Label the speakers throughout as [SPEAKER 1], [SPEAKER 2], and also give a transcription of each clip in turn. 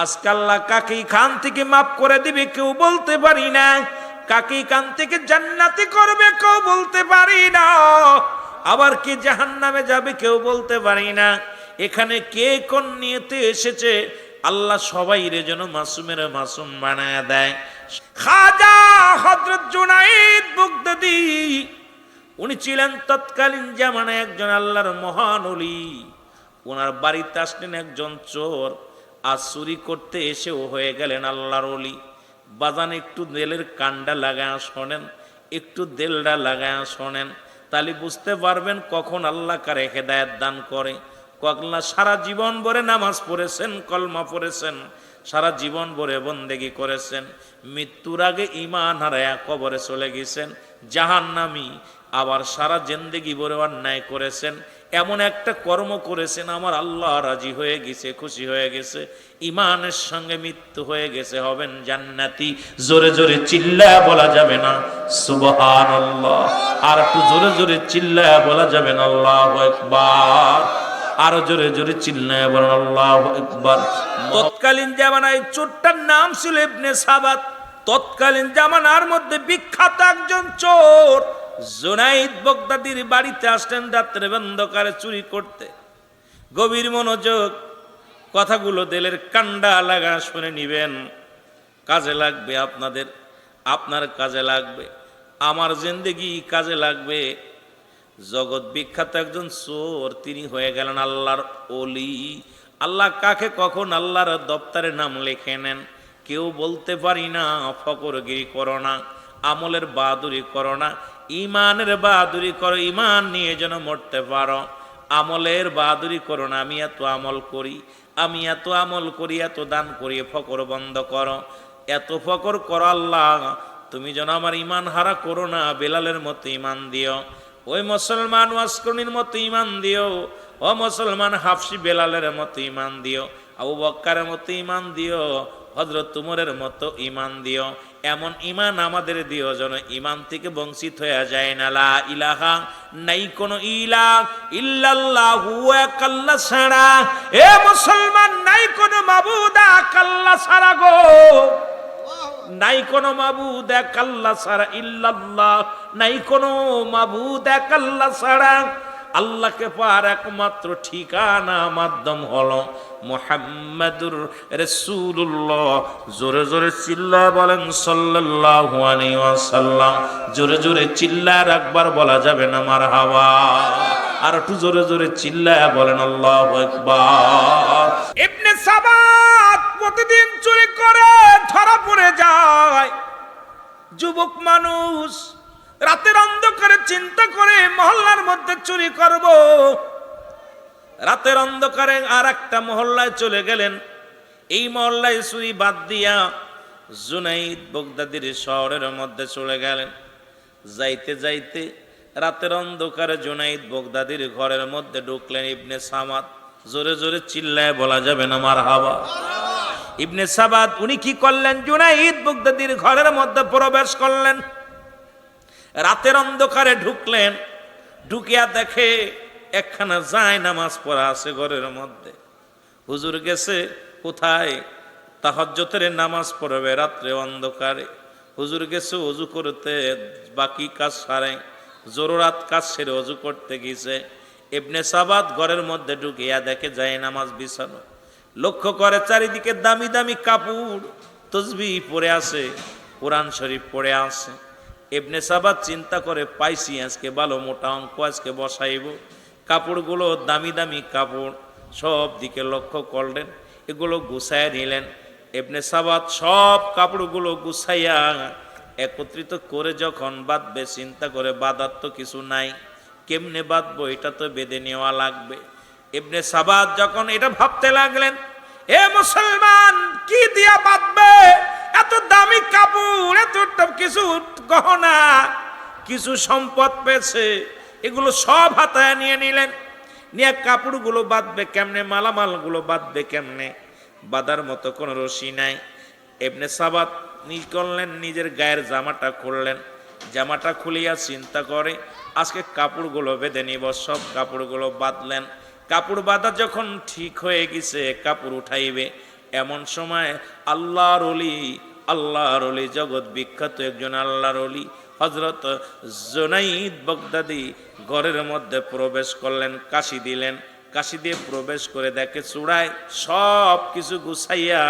[SPEAKER 1] আজকে আল্লাহ কাকে খান থেকে মাফ করে দিবে কেউ বলতে পারি না, কাকে খান থেকে জান্নাতি করবে কেউ বলতে পারি না, আবার কে জাহান্নামে যাবে কেউ বলতে পারি না। এখানে কে কোন নিয়তে এসেছে আল্লাহ সবাই রে যেন মাসুমের মাসুম বানায় দেয়। খাজা হযরত জুনাইদ বাগদাদী উনি ছিলেন তৎকালীন জামানায় একজন আল্লাহর মহান ওলি। ওনার বাড়িতে আসলেন একজন চোর, আর চুরি করতে এসেও হয়ে গেলেন আল্লাহর ওলি। বাজান একটু দেলের কান্ডা লাগায় শোনেন, একটু দেলটা লাগায় শোনেন, তাহলে বুঝতে পারবেন কখন আল্লাহ কারে হেদায়েত দান করে। কখনো সারা জীবন ভরে নামাজ পড়েছেন, কলমা পড়েছেন, সারা জীবন ভরে বন্দেগি করেছেন, মৃত্যুর আগে ঈমান হারায়া কবরে চলে গেছেন জাহান্নামী। আবার সারা জিন্দেগি ভরে অন্যায় করেছেন, এমন একটা কর্ম করেছেন আমার আল্লাহ রাজি হয়ে গেছে, খুশি হয়ে গেছে, ঈমানের সঙ্গে মৃত্যু হয়ে গেছে, হবেন জান্নাতি। জোরে জোরে চিল্লায়া বলা যাবে না সুবহানাল্লাহ? আর একটু জোরে জোরে চিল্লায়া বলা যাবে না আল্লাহু আকবার? আরো জোরে জোরে চিল্লায়া বলেন আল্লাহু আকবার। তৎকালীন জামানায় চোরটার নাম ছিল ইবনে সাবাত। তৎকালীন জামানার মধ্যে বিখ্যাত একজন চোর জুনাইদ বাগদাদীর বাড়িতে আসলেন রাত্রে অন্ধকারে চুরি করতে। গভীর মনোযোগ, কথাগুলো দিলের কান্ডা লাগা শুনে নিবেন, কাজে লাগবে আপনাদের, আপনার কাজে লাগবে, আমার জিন্দেগি কাজে লাগবে। জগৎ বিখ্যাত একজন চোর, তিনি হয়ে গেলেন আল্লাহর ওলি। আল্লাহ কাকে কখন আল্লাহর দপ্তরে নাম লিখে নেন কেউ বলতে পারি না। ফকরগিরি করো না, আমলের বাহাদুরি করো না, ঈমানের বাহাদুরি করো, ঈমান নিয়ে যেন মরতে পারো। আমলের বাহাদুরি করো না, আমি এত আমল করি, আমি এত আমল করি, এত দান করি, ফকর বন্ধ করো, এত ফকর করো আল্লাহ তুমি যেন আমার ঈমান হারা করো না। বেলালের মতো ঈমান দিও, ওই মুসলমান ওয়াসকরণীর মতো ঈমান দিও, ও মুসলমান হাফসি বেলালের মতো ঈমান দিও, আবু বক্কারের মতো ঈমান দিও, হযরত উমরের মতো ঈমান দিও। এমন ঈমান আমাদের দিও যেন ঈমান থেকে বঞ্চিত হয়ে যায় না। লা ইলাহা, নাই কোনো ইলাহ ইল্লাল্লাহু এক আল্লাহ ছাড়া। এ মুসলমান, নাই কোনো মাবুদ এক আল্লাহ ছাড়া গো, নাই কোনো মাবুদ এক আল্লাহ ছাড়া, ইল্লাল্লাহ, নাই কোনো মাবুদ এক আল্লাহ ছাড়া। আল্লাহকে পাওয়ার একমাত্র ঠিকানা মাধ্যম হলো মুহাম্মাদুর রাসূলুল্লাহ। জোরে জোরে চিল্লায় বলেন সাল্লাল্লাহু আলাইহি ওয়াসাল্লাম। জোরে জোরে চিল্লায় একবার বলা যাবে না মারহাবা? আর একটু জোরে জোরে চিল্লায় বলেন আল্লাহু আকবার। ইবনে সাবাত প্রতিদিন চুরি করে ধরা পড়ে যায়। যুবক মানুষ রাতের অন্ধকারে চিন্তা করে মহল্লার মধ্যে চুরি করব। রাতের অন্ধকারে আর একটা মহল্লায় চলে গেলেন। এই মহল্লায় চুরি বাদ দিয়া জুনাইদ বাগদাদীর শহরের মধ্যে চলে গেলেন। যাইতে যাইতে রাতের অন্ধকারে জুনাইদ বাগদাদীর ঘরের মধ্যে ঢুকলেন ইবনে সাবাত। জোরে জোরে চিল্লায় বলা যাবে না মারহাবা? ইবনে সাবাত উনি কি করলেন? জুনাইদ বাগদাদীর ঘরের মধ্যে প্রবেশ করলেন, রাতের অন্ধকারে ঢুকলেন। ঢুকিয়া দেখে একখানা যায় নামাজ পড়া আছে ঘরের মধ্যে। হুজুর গেছে কোথায়? তাহাজ্জুদের নামাজ পড়বে রাত্রে অন্ধকারে। হুজুর গেছে ওযু করতে, বাকি কাজ সারে, জরুরাত কাজ সেরে ওযু করতে গেছে। ইবনে সাবাত ঘরের মধ্যে ঢুকিয়া দেখে যায় নামাজ বিছানো। লক্ষ্য করে চারিদিকে দামি দামি কাপড়, তসবিহ পড়ে আছে, কোরআন শরীফ পড়ে আছে। ইবনে সাবাত চিন্তা করে, পাইছি আজকে ভালো মোটা অঙ্ক আজকে বসাইব। কাপড়গুলো দামি দামি কাপড়, সব দিকে লক্ষ্য করলেন, এগুলো গুছাইয়া নিলেন। ইবনে সাবাত সব কাপড়গুলো গুছাইয়া একত্রিত করে যখন বাঁধবে, চিন্তা করে বাঁধার তো কিছু নাই, কেমনে বাঁধবো, এটা তো বেঁধে নেওয়া লাগবে। ইবনে সাবাত যখন এটা ভাবতে লাগলেন, এ মুসলমান কি দিয়া বাঁধবে? এত দামি কাপড়, এত কিছু গহনা, কিছু সম্পদ পেয়েছে, এগুলো সব হাতায় নিয়ে নিলেন। নিয়ে কাপড়গুলো বাঁধবে কেমনে, মালামালগুলো বাঁধবে কেমনে? বাঁধার মতো কোনো রশি নাই। ইবনে সাবাত করলেন, নিজের গায়ের জামাটা খুললেন। জামাটা খুলিয়া চিন্তা করে, আজকে কাপড়গুলো বেঁধে নিব। সব কাপড়গুলো বাঁধলেন। কাপড় বাঁধা যখন ঠিক হয়ে গেছে, কাপড় উঠাইবে, এমন সময় আল্লাহর ওলি জগৎ বিখ্যাত একজন আল্লাহর ওলি হযরত জুনাইদ বাগদাদি ঘরের মধ্যে প্রবেশ করলেন, কাশি দিলেন। কাশি দিয়ে প্রবেশ করে দেখে চূড়ায় সব কিছু গুছাইয়া,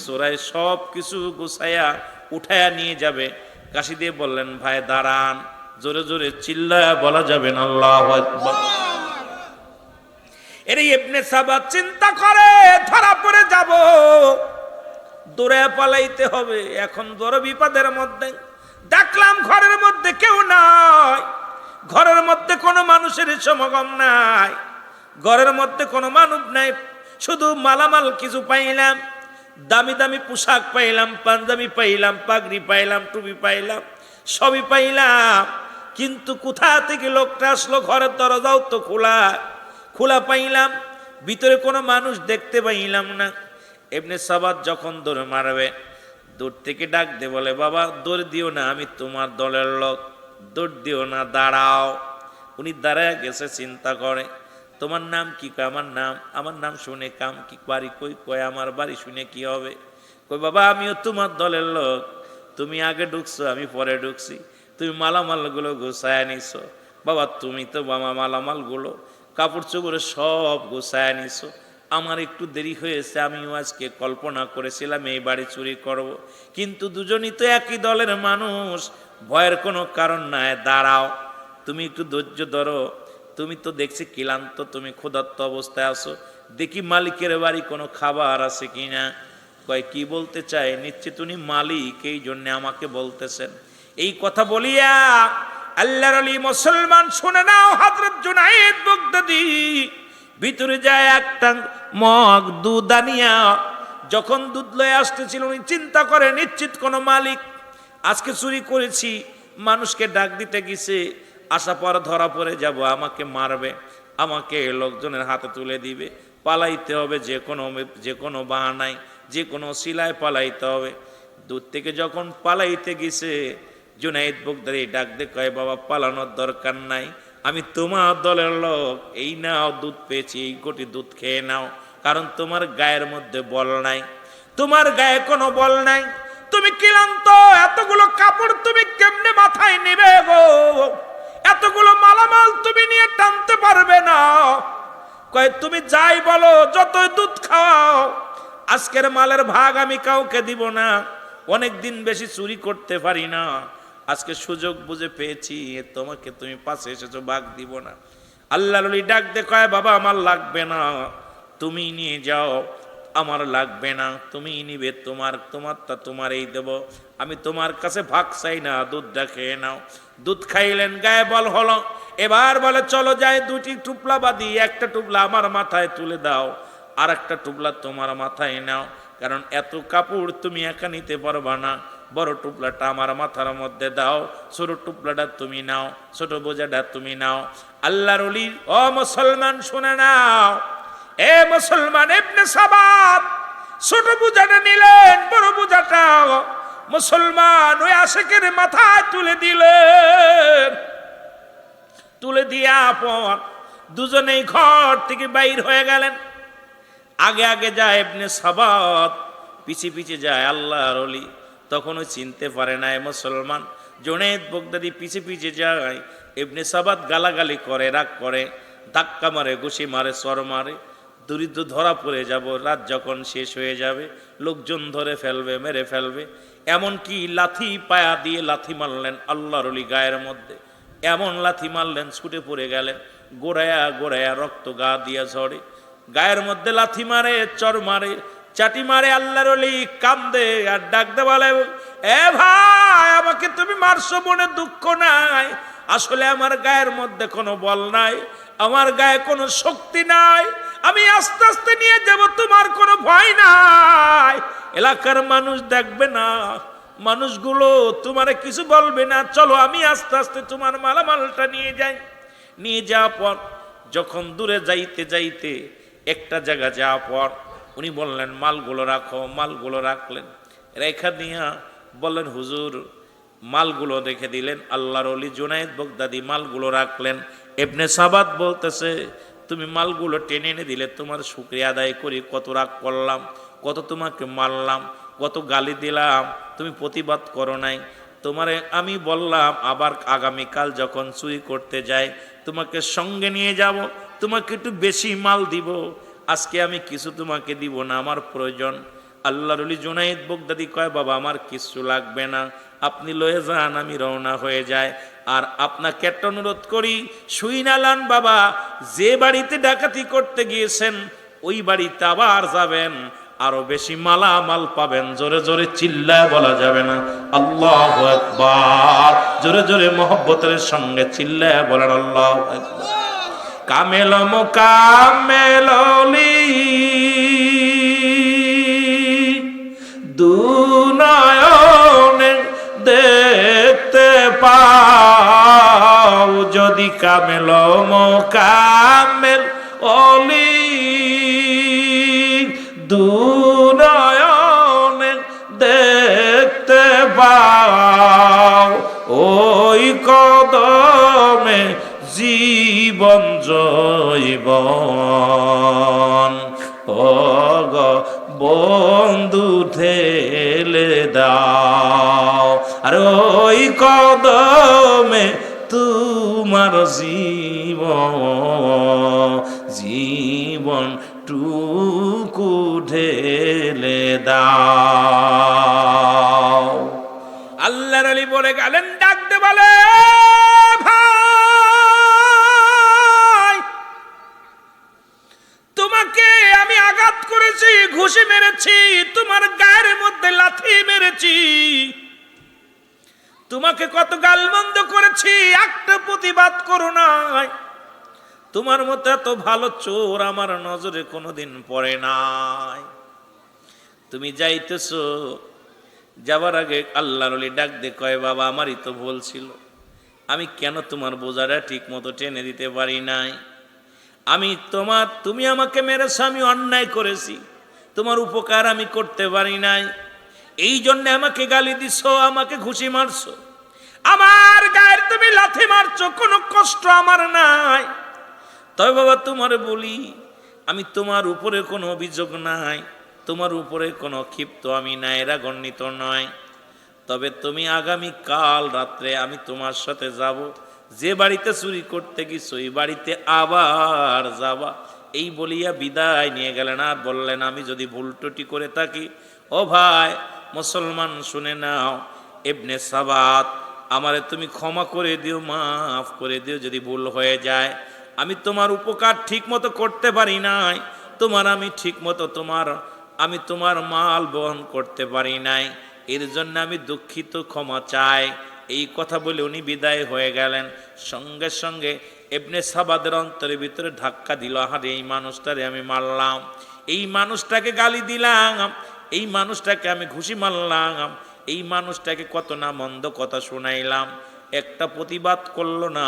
[SPEAKER 1] চোরাই সব কিছু গুছাইয়া উঠাইয়া নিয়ে যাবে। কাশি দিয়ে বললেন, ভাই দাঁড়ান। জোরে জোরে চিল্লায়া বলা যাবে না আল্লাহু আকবার। এর ইবনে সাবাত চিন্তা করে ধরা পড়ে যাব, দৌড়ে পালাইতে হবে, এখন বড় বিপদের মধ্যে। ডাকলাম, ঘরের মধ্যে কেউ নাই, ঘরের মধ্যে কোনো মানুষের সমাগম নাই, ঘরের মধ্যে কোনো মানব নাই, শুধু মালামাল কিছু পাইলাম, দামি দামি পোশাক পাইলাম, পাঞ্জাবি পাইলাম, পাগড়ি পাইলাম, টুপি পাইলাম, সবই পাইলাম। কিন্তু কোথা থেকে লোকটা আসলো? ঘরের দরজাও তো খোলা, খোলা পাইলাম, ভিতরে কোনো মানুষ দেখতে পাইলাম না। ইবনে সাবাত যখন দৌড় মারবে, দূর থেকে ডাক দে বলে, বাবা দৌড় দিও না, আমি তোমার দলের লোক, দৌড় দিও না, দাঁড়াও। উনি দাঁড়ায় গেছে, চিন্তা করে, তোমার নাম কি? কয় আমার নাম শুনে কাম কি, বাড়ি কই? কয় আমার বাড়ি শুনে কি হবে? কই বাবা আমিও তোমার দলের লোক, তুমি আগে ঢুকছো, আমি পরে ঢুকছি, তুমি মালামালগুলো গুছায় নিছো। বাবা তুমি তো বাবা মালামালগুলো কাপড় চোপড়ে সব গুছায় নিছো, আমার একটু দেরি হয়েছে, আমিও আজকে কল্পনা করেছিলাম এই বাড়ি চুরি করব, কিন্তু দুজনই তো একই দলের মানুষ, ভয়ের কোনো কারণ নাই, দাঁড়াও, তুমি একটু ধৈর্য ধরো, তুমি তো দেখছি ক্লান্ত, তুমি ক্ষুধার্ত অবস্থায় আছো, দেখি মালিকের বাড়ি কোনো খাবার আছে কিনা। কয় কি বলতে চায়? নিশ্চিত উনি মালিক, এই জন্য আমাকে বলতেছেন। এই কথা বলিয়া আল্লাহর ওলি মুসলমান শুনে নাও, হযরত জুনাইদ বাগদাদি ভিতরে যায় একটা মগ দুধ আনিয়া, যখন দুধ লয়ে আসতেছিল উনি চিন্তা করে নিশ্চিত কোনো মালিক, আজকে চুরি করেছি, মানুষকে ডাক দিতে গেছে, আসা পর ধরা পড়ে যাব, আমাকে মারবে, আমাকে লোকজনের হাতে তুলে দিবে, পালাইতে হবে, যে কোনো বাহানায়, যে কোনো শিলায় পালাইতে হবে। দূর থেকে যখন পালাইতে গেছে, জুনাইদ বাগদাদি ডাক দিয়ে কয়, বাবা পালানোর দরকার নাই, আমি তোমার দলের লোক, এই নাও দুধ পেয়েছি, এই কোটি দুধ খেয়ে নাও, কারণ তোমার গায়ের মধ্যে বল নাই, তোমার গায়ে কোনো বল নাই, তুমি ক্লান্ত, এতগুলো কাপড় তুমি কেমনে মাথায় নেবে গো, এতগুলো মালামাল তুমি নিয়ে টানতে পারবে না। কয় তুমি যাই বলো, যতই দুধ খাওয়াও, আজকের মালের ভাগ আমি কাউকে দিব না, অনেক দিন বেশি চুরি করতে পারি না, আজকে সুযোগ বুঝে পেয়েছি, তোমাকে তুমি পাশে এসেছো, ভাগ দিব না। আল্লাহর ওলি ডাক দে কয়, বাবা আমার লাগবে না, তুমি নিয়ে যাও, আমার লাগবে না, তুমি নিবে, তোমারটা তোমারই দেব, আমি তোমার কাছে ভাগ চাই না, দুধটা খেয়ে নাও। দুধ খাইলেন, গায়ে বল হলো, এবার বলে চলো যাই, দুটি টুপলা বাঁধি, একটা টুপলা আমার মাথায় তুলে দাও, আর একটা টুপলা তোমার মাথায় নাও, কারণ এত কাপড় তুমি একা নিতে পারবা না, বড় টুপলাটা আমার মাথার মধ্যে দাও, ছোট টুপলাটা তুমি নাও, ছোট বোঝাটা তুমি নাও। আল্লাহর ওলি ও মুসলমান শুনে নাও, এ মুসলমান, ইবনে সাবাত ছোট বোঝাটা নিলেন, বড় বোঝাটা মুসলমান ওই আশিকের মাথায় তুলে দিলেন। তুলে দিয়া পর দুজনেই ঘর থেকে বাইর হয়ে গেলেন। আগে আগে যায় ইবনে সাবাত, পিছে পিছে যায় আল্লাহর ওলি। তখনও চিনতে পারে না মুসলমান। জুনাইদ বাগদাদি পিছে পিছে যায়, ইবনে সাবাত গালাগালি করে, রাগ করে, ধাক্কা মারে, ঘুষি মারে, চর মারে, দরিদ্র ধরা পড়ে যাব, রাত যখন শেষ হয়ে যাবে লোকজন ধরে ফেলবে, মেরে ফেলবে। এমনকি লাথি পায়া দিয়ে লাথি মারলেন আল্লাহর ওলি গায়ের মধ্যে, এমন লাথি মারলেন ছুটে পড়ে গেলেন, গোড়ায়া গোড়ায়া রক্ত গা দিয়া ঝরে, গায়ের মধ্যে লাথি মারে, চর মারে, চাটি মারে। আল্লাহর ওলি কান্দে আর ডাক দে বলে, এ ভাই আমাকে তুমি মারছো, মনে দুঃখ নাই, আসলে আমার গায়ের মধ্যে কোনো বল নাই, আমার গায়ে কোনো শক্তি নাই, আমি আস্তে আস্তে নিয়ে যাব, তোমার কোনো ভয় নাই, এলাকার মানুষ দেখবে না, মানুষগুলো তোমারে কিছু বলবে না, চলো আমি আস্তে আস্তে তোমার মালামালটা নিয়ে যাই। নিয়ে যাওয়ার পর যখন দূরে যাইতে যাইতে একটা জায়গা যাওয়ার পর উনি বললেন, মালগুলো রাখো। মালগুলো রাখলেন, রেখা দিয়া বললেন, হুজুর মালগুলো রেখে দিলেন। আল্লাহর ওলি জুনাইদ বাগদাদি মালগুলো রাখলেন। ইবনে সাবাত বলতেছে, তুমি মালগুলো টেনে এনে দিলে, তোমার শুকরিয়া আদায় করি। কত রাগ করলাম, কত তোমাকে মারলাম, কত গালি দিলাম, তুমি প্রতিবাদ করো নাই। তোমারে আমি বললাম আবার আগামীকাল যখন চুরি করতে যাই তোমাকে সঙ্গে নিয়ে যাব, তোমাকে একটু বেশি মাল দিব। আজকে আমি কিছু তোমাকে দিব না, আমার প্রয়োজন। আল্লাহর ওলি জুনায়েদ বাগদাদি কয়, বাবা আমার কিছু লাগবে না, আপনি লয়ে যান, আমি রওনা হয়ে যাই। আর আপনাকে একটা অনুরোধ করি, শুইনালান বাবা, যে বাড়িতে ডাকাতি করতে গিয়েছেন ওই বাড়িতে আবার যাবেন, আরো বেশি মালামাল পাবেন। জোরে জোরে চিল্লায় বলা যাবে না আল্লাহু আকবার? জোরে জোরে মহব্বতের সঙ্গে চিল্লায় বলেন আল্লাহু আকবার। কামেল মুকামেল ওলি দুনয়নে দেখতে পাও, যদি কামেল মুকামেল ওলি দুনয়নে দেখতে পাও, ওই কদমে জীবন জৈবন ও গো বন্ধু ঠেলে দাও, আর ওই কদমে তোমার জীবন টুকু ঢেলে দাও। আল্লাহর ওলি বলে গেলেন, ডাকতে বলে, ভাই তোমাকে আমি আঘাত করেছি, ঘুষি মেরেছি, তোমার গায়ের মধ্যে লাথি মেরেছি, তোমাকে কত গালমন্দ করেছি, একটা প্রতিবাদ করো নাই। তোমার মতো এত ভালো চোর আমার নজরে কোনোদিন পড়ে নাই। তুমি যাইতেছো, যাবার আগে আল্লাহর ওলি ডাক দে কয়, বাবা আমারই তো ভুল ছিল, আমি কেন তোমার বোঝাটা ঠিক মতো টেনে দিতে পারি নাই। তুমি আমাকে মেরেছো, আমি অন্যায় করেছি, তোমার উপকার আমি করতে পারি নাই, এই জন্য আমাকে গালি দিছো, আমাকে ঘুষি মারছো, আমার গায়ের তুমি লাথি মারছো, কোনো কষ্ট আমার নাই। তবে বাবা তোমার বলি, আমি তোমার উপরে কোনো অভিযোগ নাই, তোমার উপরে কোনো ক্ষিপ্ত আমি নাই, এরা গণ্ডিত নয়। তবে তুমি আগামী কাল রাত্রে আমি তোমার সাথে যাব, যে বাড়িতে চুরি করতে গেছো ওই বাড়িতে আবার যাবা। এই বলিয়া বিদায় নিয়ে গেলেন। আর বললেন, আমি যদি ভুল ত্রুটি করে থাকি, ও ভাই মুসলমান শুনে নাও, ইবনে সাবাত আমারে তুমি ক্ষমা করে দিও, মাফ করে দিও যদি ভুল হয়ে যায়। আমি তোমার উপকার ঠিক মতো করতে পারি নাই, আমি তোমার মাল বহন করতে পারি নাই, এর জন্য আমি দুঃখিত, ক্ষমা চাই। এই কথা বলে উনি বিদায় হয়ে গেলেন। সঙ্গে সঙ্গে ইবনে সাবাদের অন্তরের ভিতরে ধাক্কা দিল, আরে এই মানুষটারে আমি মারলাম, এই মানুষটাকে গালি দিলাম, এই মানুষটাকে আমি ঘুষি মারলাম, এই মানুষটাকে কত না মন্দ কথা শোনাইলাম, একটা প্রতিবাদ করলো না।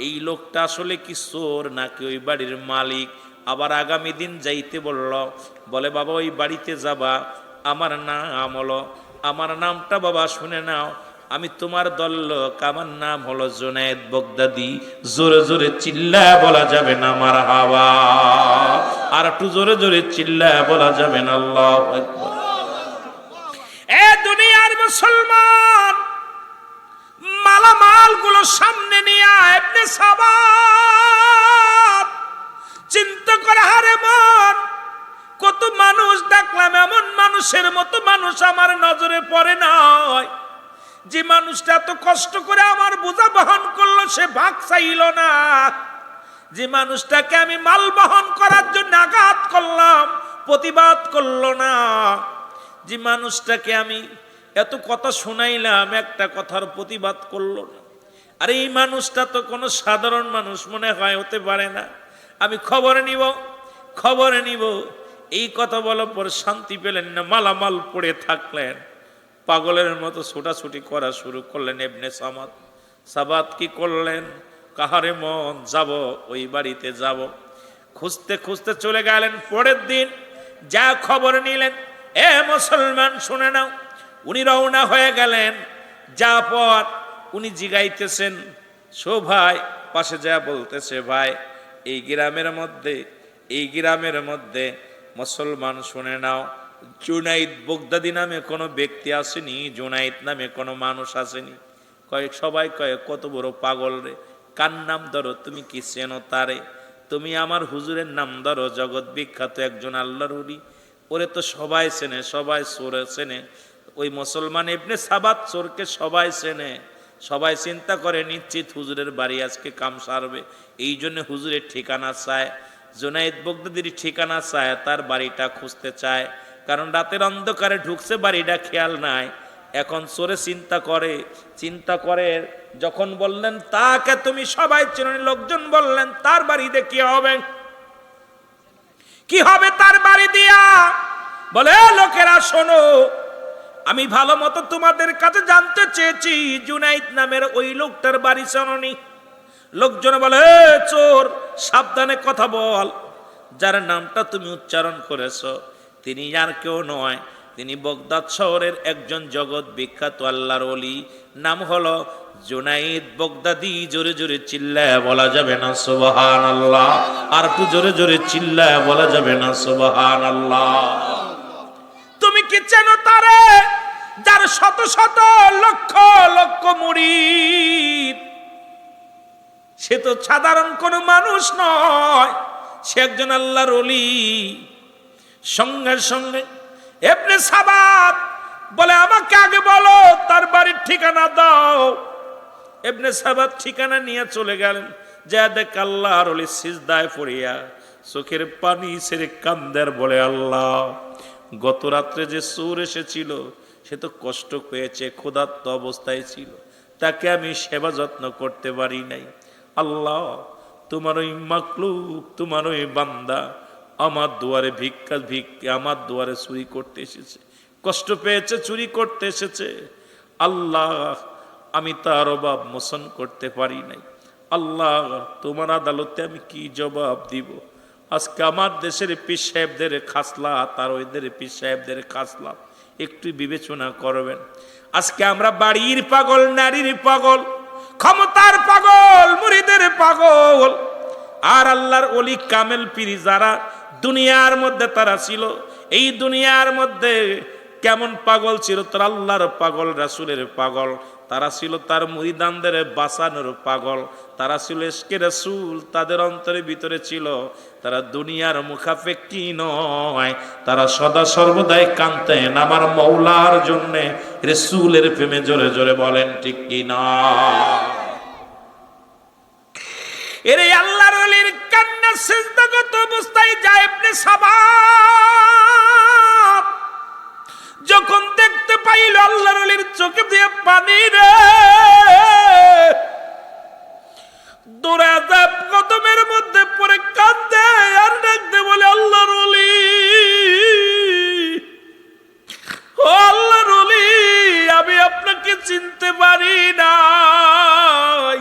[SPEAKER 1] এই লোকটা আসলে কি চোর নাকি ওই বাড়ির মালিক? আবার আগামী দিন যাইতে বলে বাবা ওই বাড়িতে যাবা, আমার নাম হলো, আমার নামটা বাবা শুনে নাও, আমি তোমার দল লোক, আমার নাম হলো জুনায়েদ বাগদাদি। জোরে জোরে চিল্লায় বলা যাবে না মারহাবা? আর একটু জোরে জোরে চিল্লায় বলা যাবে না আল্লাহু আকবার? এ দুনিয়ার মুসলমান, মালামাল গুলো সামনে নিয়ে ইবনে সাবাত চিন্তা করে, হারে মন, কত মানুষ দেখলাম, এমন মানুষের মতো মানুষ আমার নজরে পড়ে নাই। যে মানুষটা এত কষ্ট করে আমার বোঝা বহন করলো, সে ভাগ চাইল না। যে মানুষটাকে আমি মাল বহন করার জন্য আঘাত করলাম, প্রতিবাদ করলো না। যে মানুষটাকে আমি এত কথা শুনাইলাম, একটা কথার প্রতিবাদ করলো না। আর এই মানুষটা তো কোনো সাধারণ মানুষ মনে হয় হতে পারে না। আমি খবর নিব। এই কথা বলার পর শান্তি পেলেন না, মালামাল পড়ে থাকলেন, পাগলের মতো ছোটাছুটি করা শুরু করলেন। ইবনে সাবাত কি করলেন? কাহারে মন, যাব ওই বাড়িতে যাব। খুঁজতে খুঁজতে চলে গেলেন। পরের দিন যা খবর নিলেন, এ মুসলমান শুনে নাও, উনি রওনা হয়ে গেলেন। যা পর উনি জিগাইতেছেন, ভাই পাশে যা বলতেছে, ভাই এই গ্রামের মধ্যে মুসলমান শুনে নাও, জুনাইদ বগদাদি নামে কোনো ব্যক্তি আসেনি, জুনাইদ নামে কোনো মানুষ আসেনি। সবাই কয়ে কত বড় পাগল রে, কার নাম ধরো, তুমি কি চেনো তারে? তুমি আমার হুজুরের নাম ধরো, জগৎ বিখ্যাত একজন আল্লাহর ওলি, ওরে তো সবাই চেনে, সবাই চোরে চেনে। ওই মুসলমান ইবনে সাবাত চোরকে সবাই চেনে, সবাই চিন্তা করে নিশ্চিত হুজুরের বাড়ি আজকে কাম সারবে, এই জন্য হুজুরের ঠিকানা চায়, জুনাইদ বগদাদির ঠিকানা চায়, তার বাড়িটা খুঁজতে চায়, কারণ রাতের অন্ধকারে ঢুকছে, বাড়িটা খেয়াল নাই। এখন চোরে চিন্তা করে যখন বললেন তাকে তুমি সবাই চেনেন, লোকজন বললেন তার বাড়িতে কি হবে তার বাড়ি দিয়া? বলে লোকেরা শোনো, আমি ভালো মতো তোমাদের কাছে জানতে চেয়েছি, জুনাইদ নামের ওই লোকটার বাড়ি চেননি? লোকজন বলে চোর, সাবধানে কথা বল, যার নামটা তুমি উচ্চারণ করেছ তিনি আর কেউ নয়, তিনি বগদাদ শহরের একজন জগৎ বিখ্যাত আল্লাহর ওলি, নাম হলো জুনাইদ বগদাদি। জোরে জোরে চিল্লায় বলা যাবে না সুবহানাল্লাহ? আর একটু জোরে জোরে চিল্লায় বলা যাবে না সুবহানাল্লাহ? তুমি কি চেনো তারে, যার শত শত লক্ষ লক্ষ মুরিদ? সে তো সাধারণ কোন মানুষ নয়, সে একজন আল্লাহর ওলি। সঙ্গে সঙ্গে ইবনে সাবাত বলে আমাকে আগে বলো তার বাড়ির ঠিকানা দাও। ইবনে সাবাত ঠিকানা নিয়ে চলে গেলেন, যা দেখ আল্লাহর ওলি সিজদায় পড়িয়া চোখের পানি ছেড়ে কান্দার বলে, আল্লাহ, গত রাত্রে যে চোর এসেছিল সে তো কষ্ট পেয়েছে, ক্ষুধার্ত অবস্থায় ছিল, তাকে আমি সেবা যত্ন করতে পারি নাই। আল্লাহ, তোমার ওই মাকলুক, তোমার ওই বান্দা আমার দুয়ারে আমার দুয়ারে চুরি করতে এসেছে, কষ্ট পেয়েছে, চুরি করতে এসেছে। আল্লাহ, আমি তার অভাব মোচন করতে পারি নাই। আল্লাহ, তোমার আদালতে আমি কি জবাব দিব? আজকে আমার দেশের পীর সাহেবদের খাসলা তার ওইদের পীর সাহেবদের খাসলা একটু বিবেচনা করবেন। আজকে আমরা বাড়ির পাগল, নারীর পাগল, ক্ষমতার পাগল, মুরিদের পাগল। আর আল্লাহর ওলি কামেল পীর যারা দুনিয়ার মধ্যে তারা ছিল, এই দুনিয়ার মধ্যে কেমন পাগল ছিল? তারা আল্লাহর পাগল, রাসূলের পাগল, তারা ছিল তার মুরিদানদের বাঁচানোর পাগল, তারা ছিল ইশকে রাসূল, তাদের অন্তরের ভিতরে ছিল। তারা দুনিয়ার মুখাপেক্ষী নয়, তারা সদা সর্বদাই কাঁদতেন আমার মওলার জন্য, রাসূলের প্রেমে। জোরে জোরে বলেন ঠিক কি না? এর আল্লাহর ওলির কান্না সিজদাগত অবস্থায় যায় ইবনে সাবাত যখন দেখতে পাইল আল্লাহর ওলির চোখে দিয়ে পানি রে, দৌড়ে যায় কদমের মধ্যে পড়ে কাঁদে আর ডাকতে বলে, আল্লাহর ওলি, ও আল্লাহর ওলি, আমি আপনাকে চিনতে পারি নাই,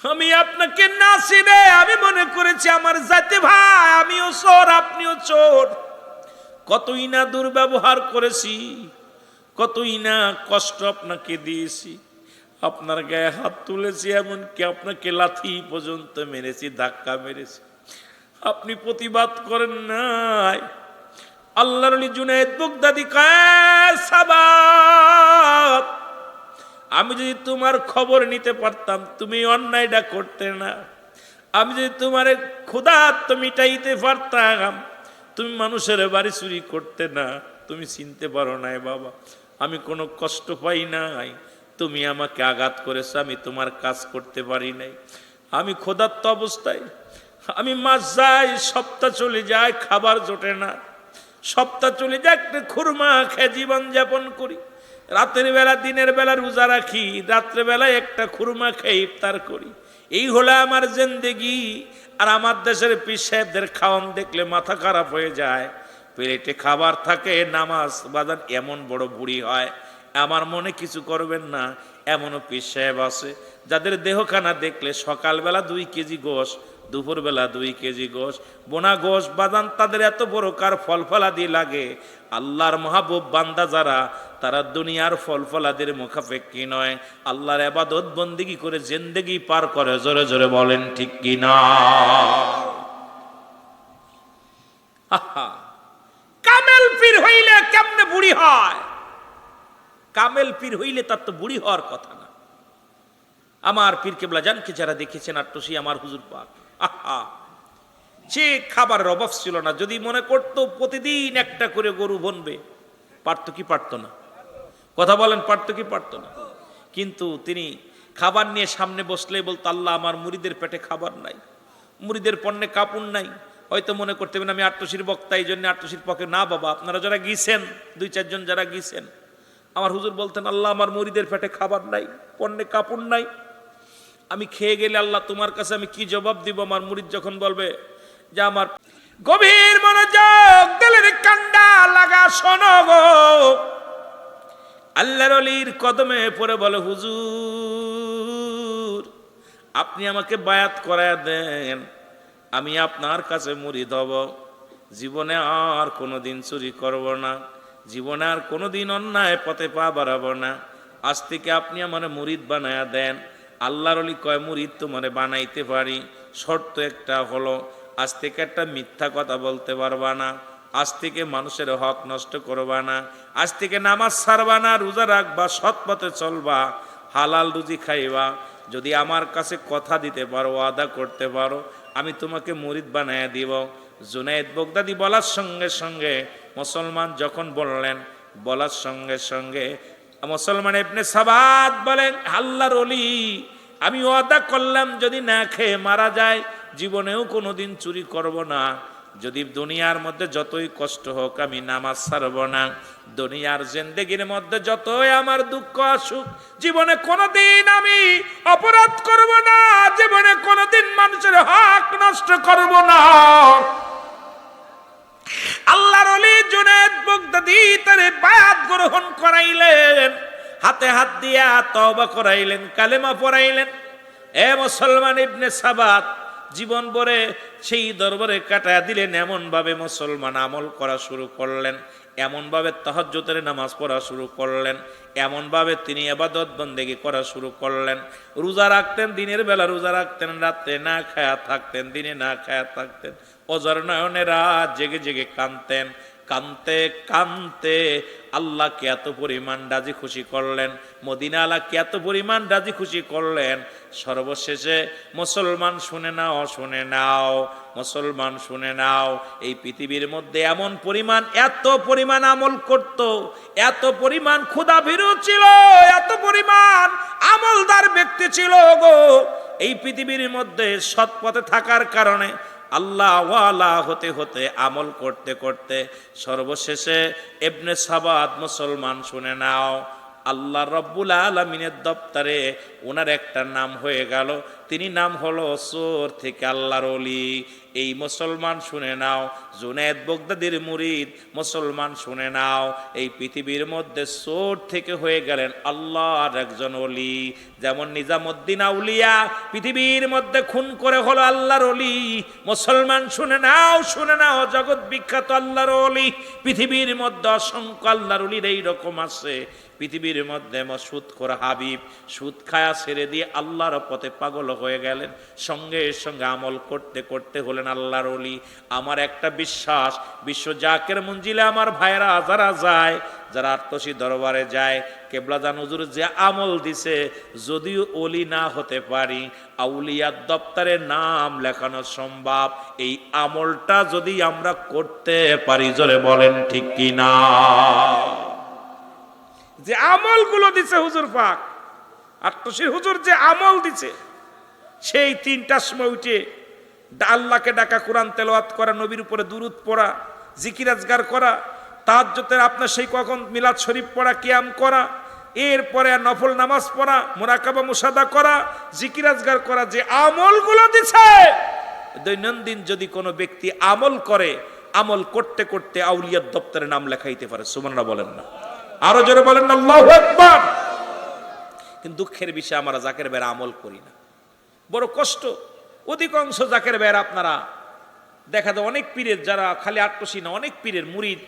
[SPEAKER 1] আমি আপনাকে না চিনে আমি মনে করেছি আমার জাতি ভাই, আমিও চোর আপনিও চোর। কতই না দুর্ব্যবহার করেছি, কতই না কষ্ট আপনাকে দিয়েছি, আপনার গায়ে হাত তুলেছি, এমনকি আপনাকে লাথি পর্যন্ত মেরেছি, ধাক্কা মেরেছি, আপনি প্রতিবাদ করেন নাই। আল্লাহর ওলি জুনাইদ বগদাদি কয়, সাবাত, আমি যদি তোমার খবর নিতে পারতাম তুমি অন্যায়টা করতে না, আমি যদি তোমার ক্ষুধার্ত মিটাইতে পারতাম তুমি মানুষের বাড়ি চুরি করতে না। তুমি চিনতে পারো নাই বাবা, আমি কোনো কষ্ট পাই নাই, তুমি আমাকে আঘাত করেছো, আমি তোমার কাজ করতে পারি নাই। আমি ক্ষুধার্ত অবস্থায়, আমি মাস যাই, সপ্তাহ চলে যায়, খাবার জোটে না, সপ্তাহ চলে যায়, একটা খুরমা খেয়ে জীবন যাপন করি, রাতের বেলা দিনের বেলা রোজা রাখি, রাত্রে বেলায় একটা খুরমা খেয়ে ইফতার করি, এই হলো আমার জিন্দেগি। আর আমার দেশের পীর সাহেবদের খাওয়ান দেখলে মাথা খারাপ হয়ে যায়, প্লেটে খাবার থাকে, নামাজ বাজান এমন বড় বুড়ি হয়, আমার মনে কিছু করবেন না, এমনও পীর সাহেব আছে যাদের দেহখানা দেখলে সকালবেলা 2 কেজি গোশ, দুপুরবেলা 2 কেজি গোশ, বোনা গোশ বাদান তাদের এত বড় কার ফল ফলাদি লাগে। আল্লাহর মাহবুব বান্দা যারা, তারা দুনিয়ার ফল ফলাদির মুখাপেক্ষী নয়, আল্লাহর ইবাদত বন্দেগী করে জিন্দেগি পার করে। জোরে জোরে বলেন ঠিক কি না? কামেল পীর হইলে কেমনে বুড়ি হয়? কামেল পীর হইলে তার তো বুড়ি হওয়ার কথা না। আমার পীর কেবলা জানকে যারা দেখেছেন আট্টসি আমার হুজুর পাক, সে খাবারের অভাব ছিল না। যদি মনে করতো প্রতিদিন একটা করে গরু বনবে, পারতো কি পারতো না? কথা বলেন, পারতো কি পারতো না? কিন্তু তিনি খাবার নিয়ে সামনে বসলেই বলতো, আল্লাহ আমার মুরিদের পেটে খাবার নাই, মুরিদের পণ্যে কাপড় নাই। হয়তো মনে করতে হবে আমি আট্টসির বক্তা, এই জন্য আট্টসির পক্ষে না। বাবা, আপনারা যারা গিয়েছেন, 2-4 জন যারা গিয়েছেন, আমার হুজুর বলতেন, আল্লাহ আমার মুরিদের পেটে খাবার নাই, পণ্যে কাপড় নাই, আমি খেয়ে গেলে আল্লাহ তোমার কাছে আমি কি জবাব দিব? আমার মুরিদ যখন বলবে যে আমার গভীর মনোযোগ দিলের কান্ডা লাগা শোনো গো, আল্লাহর ওলির কদমে পড়ে বলে, হুজুর আপনি আমাকে বায়াত করায় দেন, আমি আপনার কাছে মুরিদ হব, জীবনে আর কোনোদিন চুরি করব না, জীবনে আর কোনোদিন অন্যায় পথে পা বাড়াবো না, আজ থেকে আপনি আমার মুরিদ বানায়া দেন। আল্লাহর ওলি কয়, মুরিদ তো মানে বানাইতে পারি, শর্ত একটা হলো আজ থেকে একটা মিথ্যা কথা বলতে পারবা না, আজ থেকে মানুষের হক নষ্ট করবা না, আজ থেকে নামাজ ছাড়বা না, রোজা রাখবা, সৎ পথে চলবা, হালাল রুজি খাইবা। যদি আমার কাছে কথা দিতে পারো, ওয়াদা করতে পারো, আমি তোমাকে মুরিদ বানায়া দিব। জুনায়েদ বাগদাদি বলার সঙ্গে সঙ্গে মুসলমান যখন বললেন, বলার সঙ্গে সঙ্গে মুসলমান ইবনে সাবাত বলেন, আল্লাহর ওলি আমি ওয়াদা করলাম যদি না খেয়ে মারা যায় জীবনেও কোনোদিন চুরি করব না, যদি দুনিয়ার মধ্যে যতই কষ্ট হোক আমি নামাজ ছাড়ব না, দুনিয়ার জিন্দেগির মধ্যে যতই আমার দুঃখ আসুক জীবনে কোনোদিন আমি অপরাধ করব না, জীবনে কোনোদিন মানুষের হক নষ্ট করব না। আল্লাহর ওলি জুনায়েদ বাগদাদি তারে বায়াত গ্রহণ করাইলেন, হাতে হাত দিয়া তওবা করাইলেন, কালেমা পড়াইলেন। এ মুসলমান ইবনে সাবাত জীবন ভরে সেই দরবারে কাটায় দিলেন। এমন ভাবে মুসলমান আমল করা শুরু করলেন, এমন ভাবে তাহাজ্জুদের নামাজ পড়া শুরু করলেন, এমন ভাবে তিনি ইবাদত বন্দেগী করা শুরু করলেন। রোজা রাখতেন, দিনের বেলা রোজা রাখতেন, রাতে না খায়া থাকতেন, দিনে না খায়া থাকতেন। অজর নয়নে রাত জেগে জেগে কাঁদতেন। কানতে কানতে আল্লাহকে এত পরিমাণ রাজি খুশি করলেন, মদিনা আল্লাহকে এত পরিমাণ রাজি খুশি করলেন, সর্বশেষে মুসলমান শুনে নাও, শুনে নাও মুসলমান শুনে নাও, এই পৃথিবীর মধ্যে এমন পরিমাণ এত পরিমাণ আমল করত, এত পরিমাণ ক্ষুধাভীরু ছিল, এত পরিমাণ আমলদার ব্যক্তি ছিল গো, এই পৃথিবীর মধ্যে সৎ পথে থাকার কারণে আল্লাহ ওয়ালা হতে হতে আমল করতে করতে সর্বশেষে ইবনে সাবাত মুসলমান শুনে নাও, আল্লাহ রব্বুল আলামিনের দপ্তরে ওনার একটা নাম হয়ে গেল, তিনি নাম হলো চোর থেকে আল্লাহর ওলি। এই মুসলমান শুনে নাও, জুনায়েদ বাগদাদির মুরিদ মুসলমান শুনে নাও, এই পৃথিবীর মধ্যে চোর থেকে হয়ে গেলেন আল্লাহর একজন ওলি। যেমন নিজামুদ্দিন আউলিয়া পৃথিবীর মধ্যে খুন করে হলো আল্লাহর ওলি, মুসলমান শুনে নাও, শুনে নাও, জগৎ বিখ্যাত আল্লাহর ওলি। পৃথিবীর মধ্যে অসংখ্য আল্লাহর ওলির এইরকম আছে। পৃথিবীর মধ্যে সুদ খোর হাবিব সুদ খায়া ছেড়ে দিয়ে আল্লাহর পথে পাগল হয়ে গেলেন, সঙ্গে সঙ্গে আমল করতে করতে হলেন আল্লাহর ওলি। আমার একটা বিশ্বাস, বিশ্ব জাকের মঞ্জিলে আমার ভাইরা যারা যায়, যারা আট্টসি দরবারে যায়, কেবলাজান হুজুর যে আমল দিছে, যদিও ওলি না হতে পারি, আউলিয়ার দপ্তরে নাম লেখানো সম্ভব। এই আমলটা যদি আমরা করতে পারি, জোরে বলেন ঠিক কি না? যে আমলগুলো দিছে হুজুর পাক, আট্টসির হুজুর যে আমল দিছে, সেই 3টার সময় উঠে আল্লাহকে ডাকা, কোরআন তেলাওয়াত করা, নবীর উপরে দুরূদ পড়া, জিকির আজগার করা, তাহাজ্জুদের আপনার সেই কখন মিলাদ শরীফ পড়া, কিয়াম করা, এরপরে নফল নামাজ পড়া, মুরাকাবা মুশাহাদা করা, জিকির আজগার করা, যে আমলগুলো দিছে, দৈনন্দিন যদি কোনো ব্যক্তি আমল করে, আমল করতে করতে আউলিয়ার দপ্তরে নাম লেখাইতে পারে। সুবহানাল্লাহ বলেন না? আরো জোরে বলেন না আল্লাহু আকবার। কিন্তু দুঃখের বিষয় আমরা জাকের বের আমল করি না, বড় কষ্ট। অধিকাংশ জাকের ভাইয়েরা আপনারা দেখা যায় অনেক পীরের, যারা খালি আট্টসী না, অনেক পীরের মুরিদ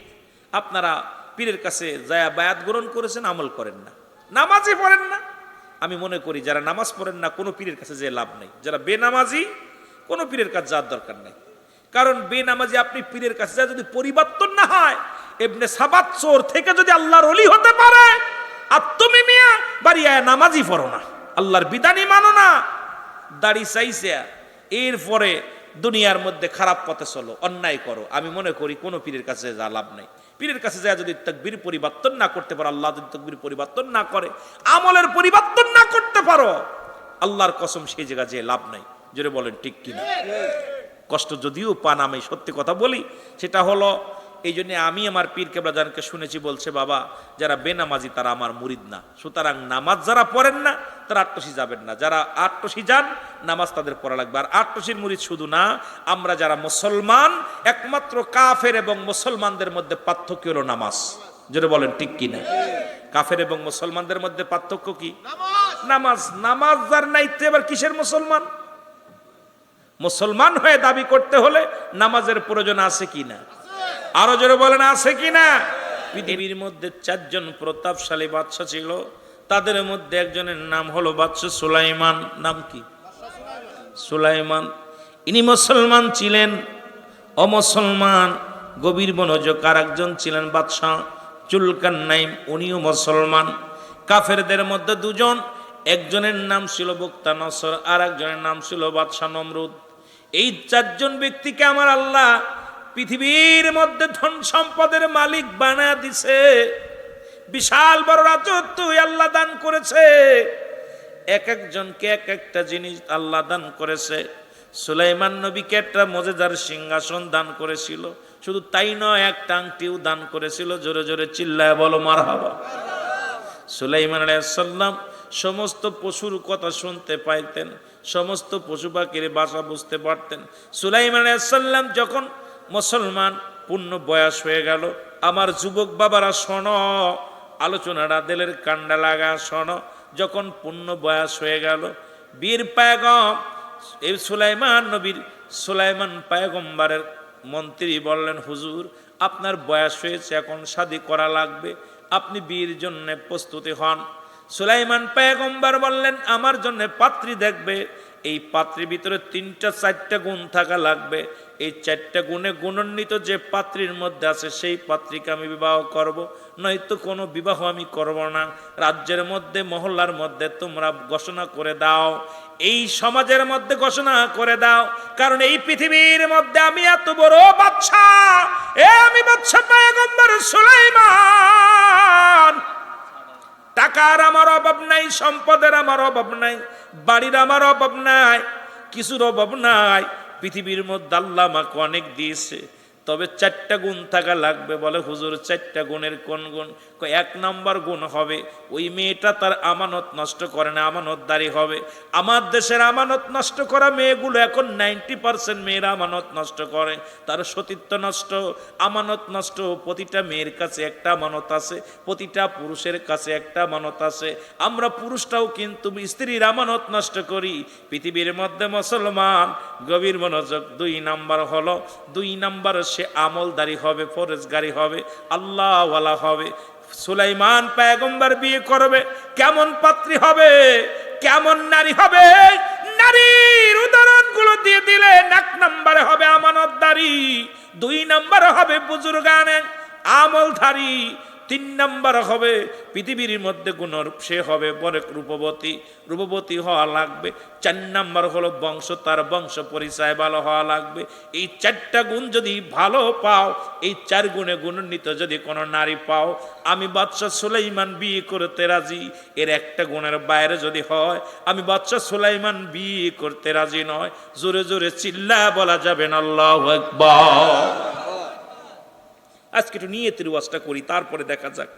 [SPEAKER 1] আপনারা পীরের কাছে যায় বায়াত গ্রহণ করেছেন, আমল করেন না, নামাজই পড়েন না। আমি মনে করি যারা নামাজ পড়েন না কোনো পীরের কাছে যে লাভ নেই, যারা বেনামাজি কোনো পীরের কাছে যাওয়ার দরকার নেই। কারণ বেনামাজি আপনি পীরের কাছে যা যদি পরিবর্তন না হয়, ইবনে সাবাত চোর থেকে যদি আল্লাহর ওলি হতে পারে, আর তুমি মিয়া বাড়ি আয়া নামাজই পড়ো না, আল্লাহর বিধানই মানো না, দাড়ি চাইছে, এরপরে দুনিয়ার মধ্যে খারাপ পথে চলো, অন্যায় করো, আমি মনে করি কোনো পীরের কাছে যা লাভ নাই। পীরের কাছে যা যদি তাকবীর পরিবর্তন না করতে পারো, আল্লাহ যদি তাকবীর পরিবর্তন না করে, আমলের পরিবর্তন না করতে পারো, আল্লাহর কসম সেই জায়গা যে লাভ নাই। জোরে বলেন ঠিক কিনা? কষ্ট যদিও পান, আমি সত্যি কথা বলি, সেটা হলো এই জন্য আমি আমার পীর কেবলাদানকে শুনেছি বলছে, বাবা যারা বেনামাজি তারা আমার মুরিদ না, সুতরাং নামাজ যারা পড়েন না তারা আট্টসী যাবেন না, যারা আট্টসী যান নামাজ তাদের পড়া লাগবে। আর আট্টসীর মুরিদ শুধু না, আমরা যারা মুসলমান, একমাত্র কাফের এবং মুসলমানদের মধ্যে পার্থক্য হলো নামাজ। যেটা বলেন ঠিক কিনা? কাফের এবং মুসলমানদের মধ্যে পার্থক্য কি? নামাজ। নামাজ যার নাইতে এবার কিসের মুসলমান? মুসলমান হয়ে দাবি করতে হলে নামাজের প্রয়োজন আছে কিনা? আরো জোরে বলেন আছে কিনা? পৃথিবীর মধ্যে 4 জন প্রতাপশালী বাদশা ছিল, তাদের মধ্যে একজনের নাম হলো বাদশা সুলাইমান। নাম কি? সুলাইমান। ইনি মুসলমান ছিলেন, অমুসলমান গভীর মনোযোগ আর একজন ছিলেন বাদশা জুলকারনাইন, উনিও মুসলমান। কাফেরদের মধ্যে 2 জন, একজনের নাম ছিল বক্তা নসর আর একজনের নাম ছিল বাদশা নমরুদ। এই 4 জন ব্যক্তিকে আমার আল্লাহ পৃথিবীর মধ্যে ধন সম্পদের মালিক বানায় দিছে, বিশাল বড় রাজত্ব আল্লাহ দান করেছে, এক একজনকে এক একটা জিনিস আল্লাহ দান করেছে। সুলাইমান নবীকে একটা মজেদার সিংহাসন দান করেছিল, শুধু তাই নয় একটা আংটিও দান করেছিল। জোরে জোরে চিল্লায় বলো মারহাবা। সুলাইমান আলাইহিস সালাম সমস্ত পশুর কথা শুনতে পাইতেন, সমস্ত পশু পাখির ভাষা বুঝতে পারতেন। সুলাইমান আলাইহিস সালাম যখন মুসলমান পূর্ণ বয়স হয়ে গেল, আমার যুবক বাবারা শোনো, আলোচনাটা দিলের কান্ডা লাগা শোনো, যখন পূর্ণ বয়স হয়ে গেল, বীর পায়গম এই সুলাইমান নবীর, সুলাইমান পায়গম্বরের মন্ত্রী বললেন, হুজুর আপনার বয়স হয়েছে, এখন শাদী করা লাগবে, আপনি বিয়ের জন্য প্রস্তুতি হন। সুলাইমান পায়গম্বর বললেন, আমার জন্য পাত্রী দেখবে, এই পাত্রীর ভিতরে 3-4টা গুণ থাকা লাগবে, এই 4টা গুণে গুণান্বিত যে পাত্রীর মধ্যে আছে সেই পাত্রীকে আমি বিবাহ করব, নয়তো কোনো বিবাহ আমি করব না। রাজ্যের মধ্যে মহল্লার মধ্যে তোমরা ঘোষণা করে দাও, এই সমাজের মধ্যে ঘোষণা করে দাও, কারণ এই পৃথিবীর মধ্যে আমি এত বড় বাদশা, আমি বাদশা পয়গম্বর সুলাইমান। টাকার আমার অভাব নাই, সম্পদের আমার অভাব নাই, বাড়ির আমার অভাব নাই, কিছুর অভাব নাই। পৃথিবীর মধ্যে আল্লাহ আমাকে অনেক দিয়েছে, তবে 4টা গুণ থাকা লাগবে। বলে হুজুর 4টা গুণের কোন গুণ? 1 নম্বর গুণ হবে ওই মেয়েটা তার আমানত নষ্ট করে না, আমানতদারি হবে। আমার দেশের আমানত নষ্ট করা মেয়েগুলো এখন 90% মেয়েরা আমানত নষ্ট করে, তার সতীত্ব নষ্ট, আমানত নষ্ট। প্রতিটা মেয়ের কাছে একটা আমানত আছে, প্রতিটা পুরুষের কাছে একটা আমানত আছে। আমরা পুরুষটাও কিন্তু স্ত্রীর আমানত নষ্ট করি। পৃথিবীর মধ্যে মুসলমান গভীর মনোযোগ, 2 নাম্বার হলো, 2 নাম্বার সে আমলদারি হবে, ফরজগারি হবে, আল্লাহওয়ালা হবে। সুলাইমান পয়গম্বর বিয়ে করবে, কেমন পাত্রী হবে, কেমন নারী হবে? নারীর উদাহরণগুলো দিয়ে দিলেন। 1 নম্বরে হবে আমানতদারি, 2 নম্বরে হবে বুজুর্গানে আমলধারী, 3 নম্বর হবে পৃথিবীর মধ্যে গুণর, সে হবে অনেক রূপবতী, রূপবতী হওয়া লাগবে। 4 নম্বর হলো বংশ, তার বংশ পরিচয় ভালো হওয়া লাগবে। এই 4টা গুণ যদি ভালো পাও, এই 4 গুণে গুণান্বিত যদি কোনো নারী পাও, আমি বাদশা সুলাইমান বিয়ে করতে রাজি। এর একটা গুণের বাইরে যদি হয়, আমি বাদশা সুলাইমান বিয়ে করতে রাজি নয়। জোরে জোরে চিল্লা বলা যাবে না আল্লাহু আকবার। আজকে একটু নিয়তের ওয়াজটা করি, তারপরে দেখা যাক,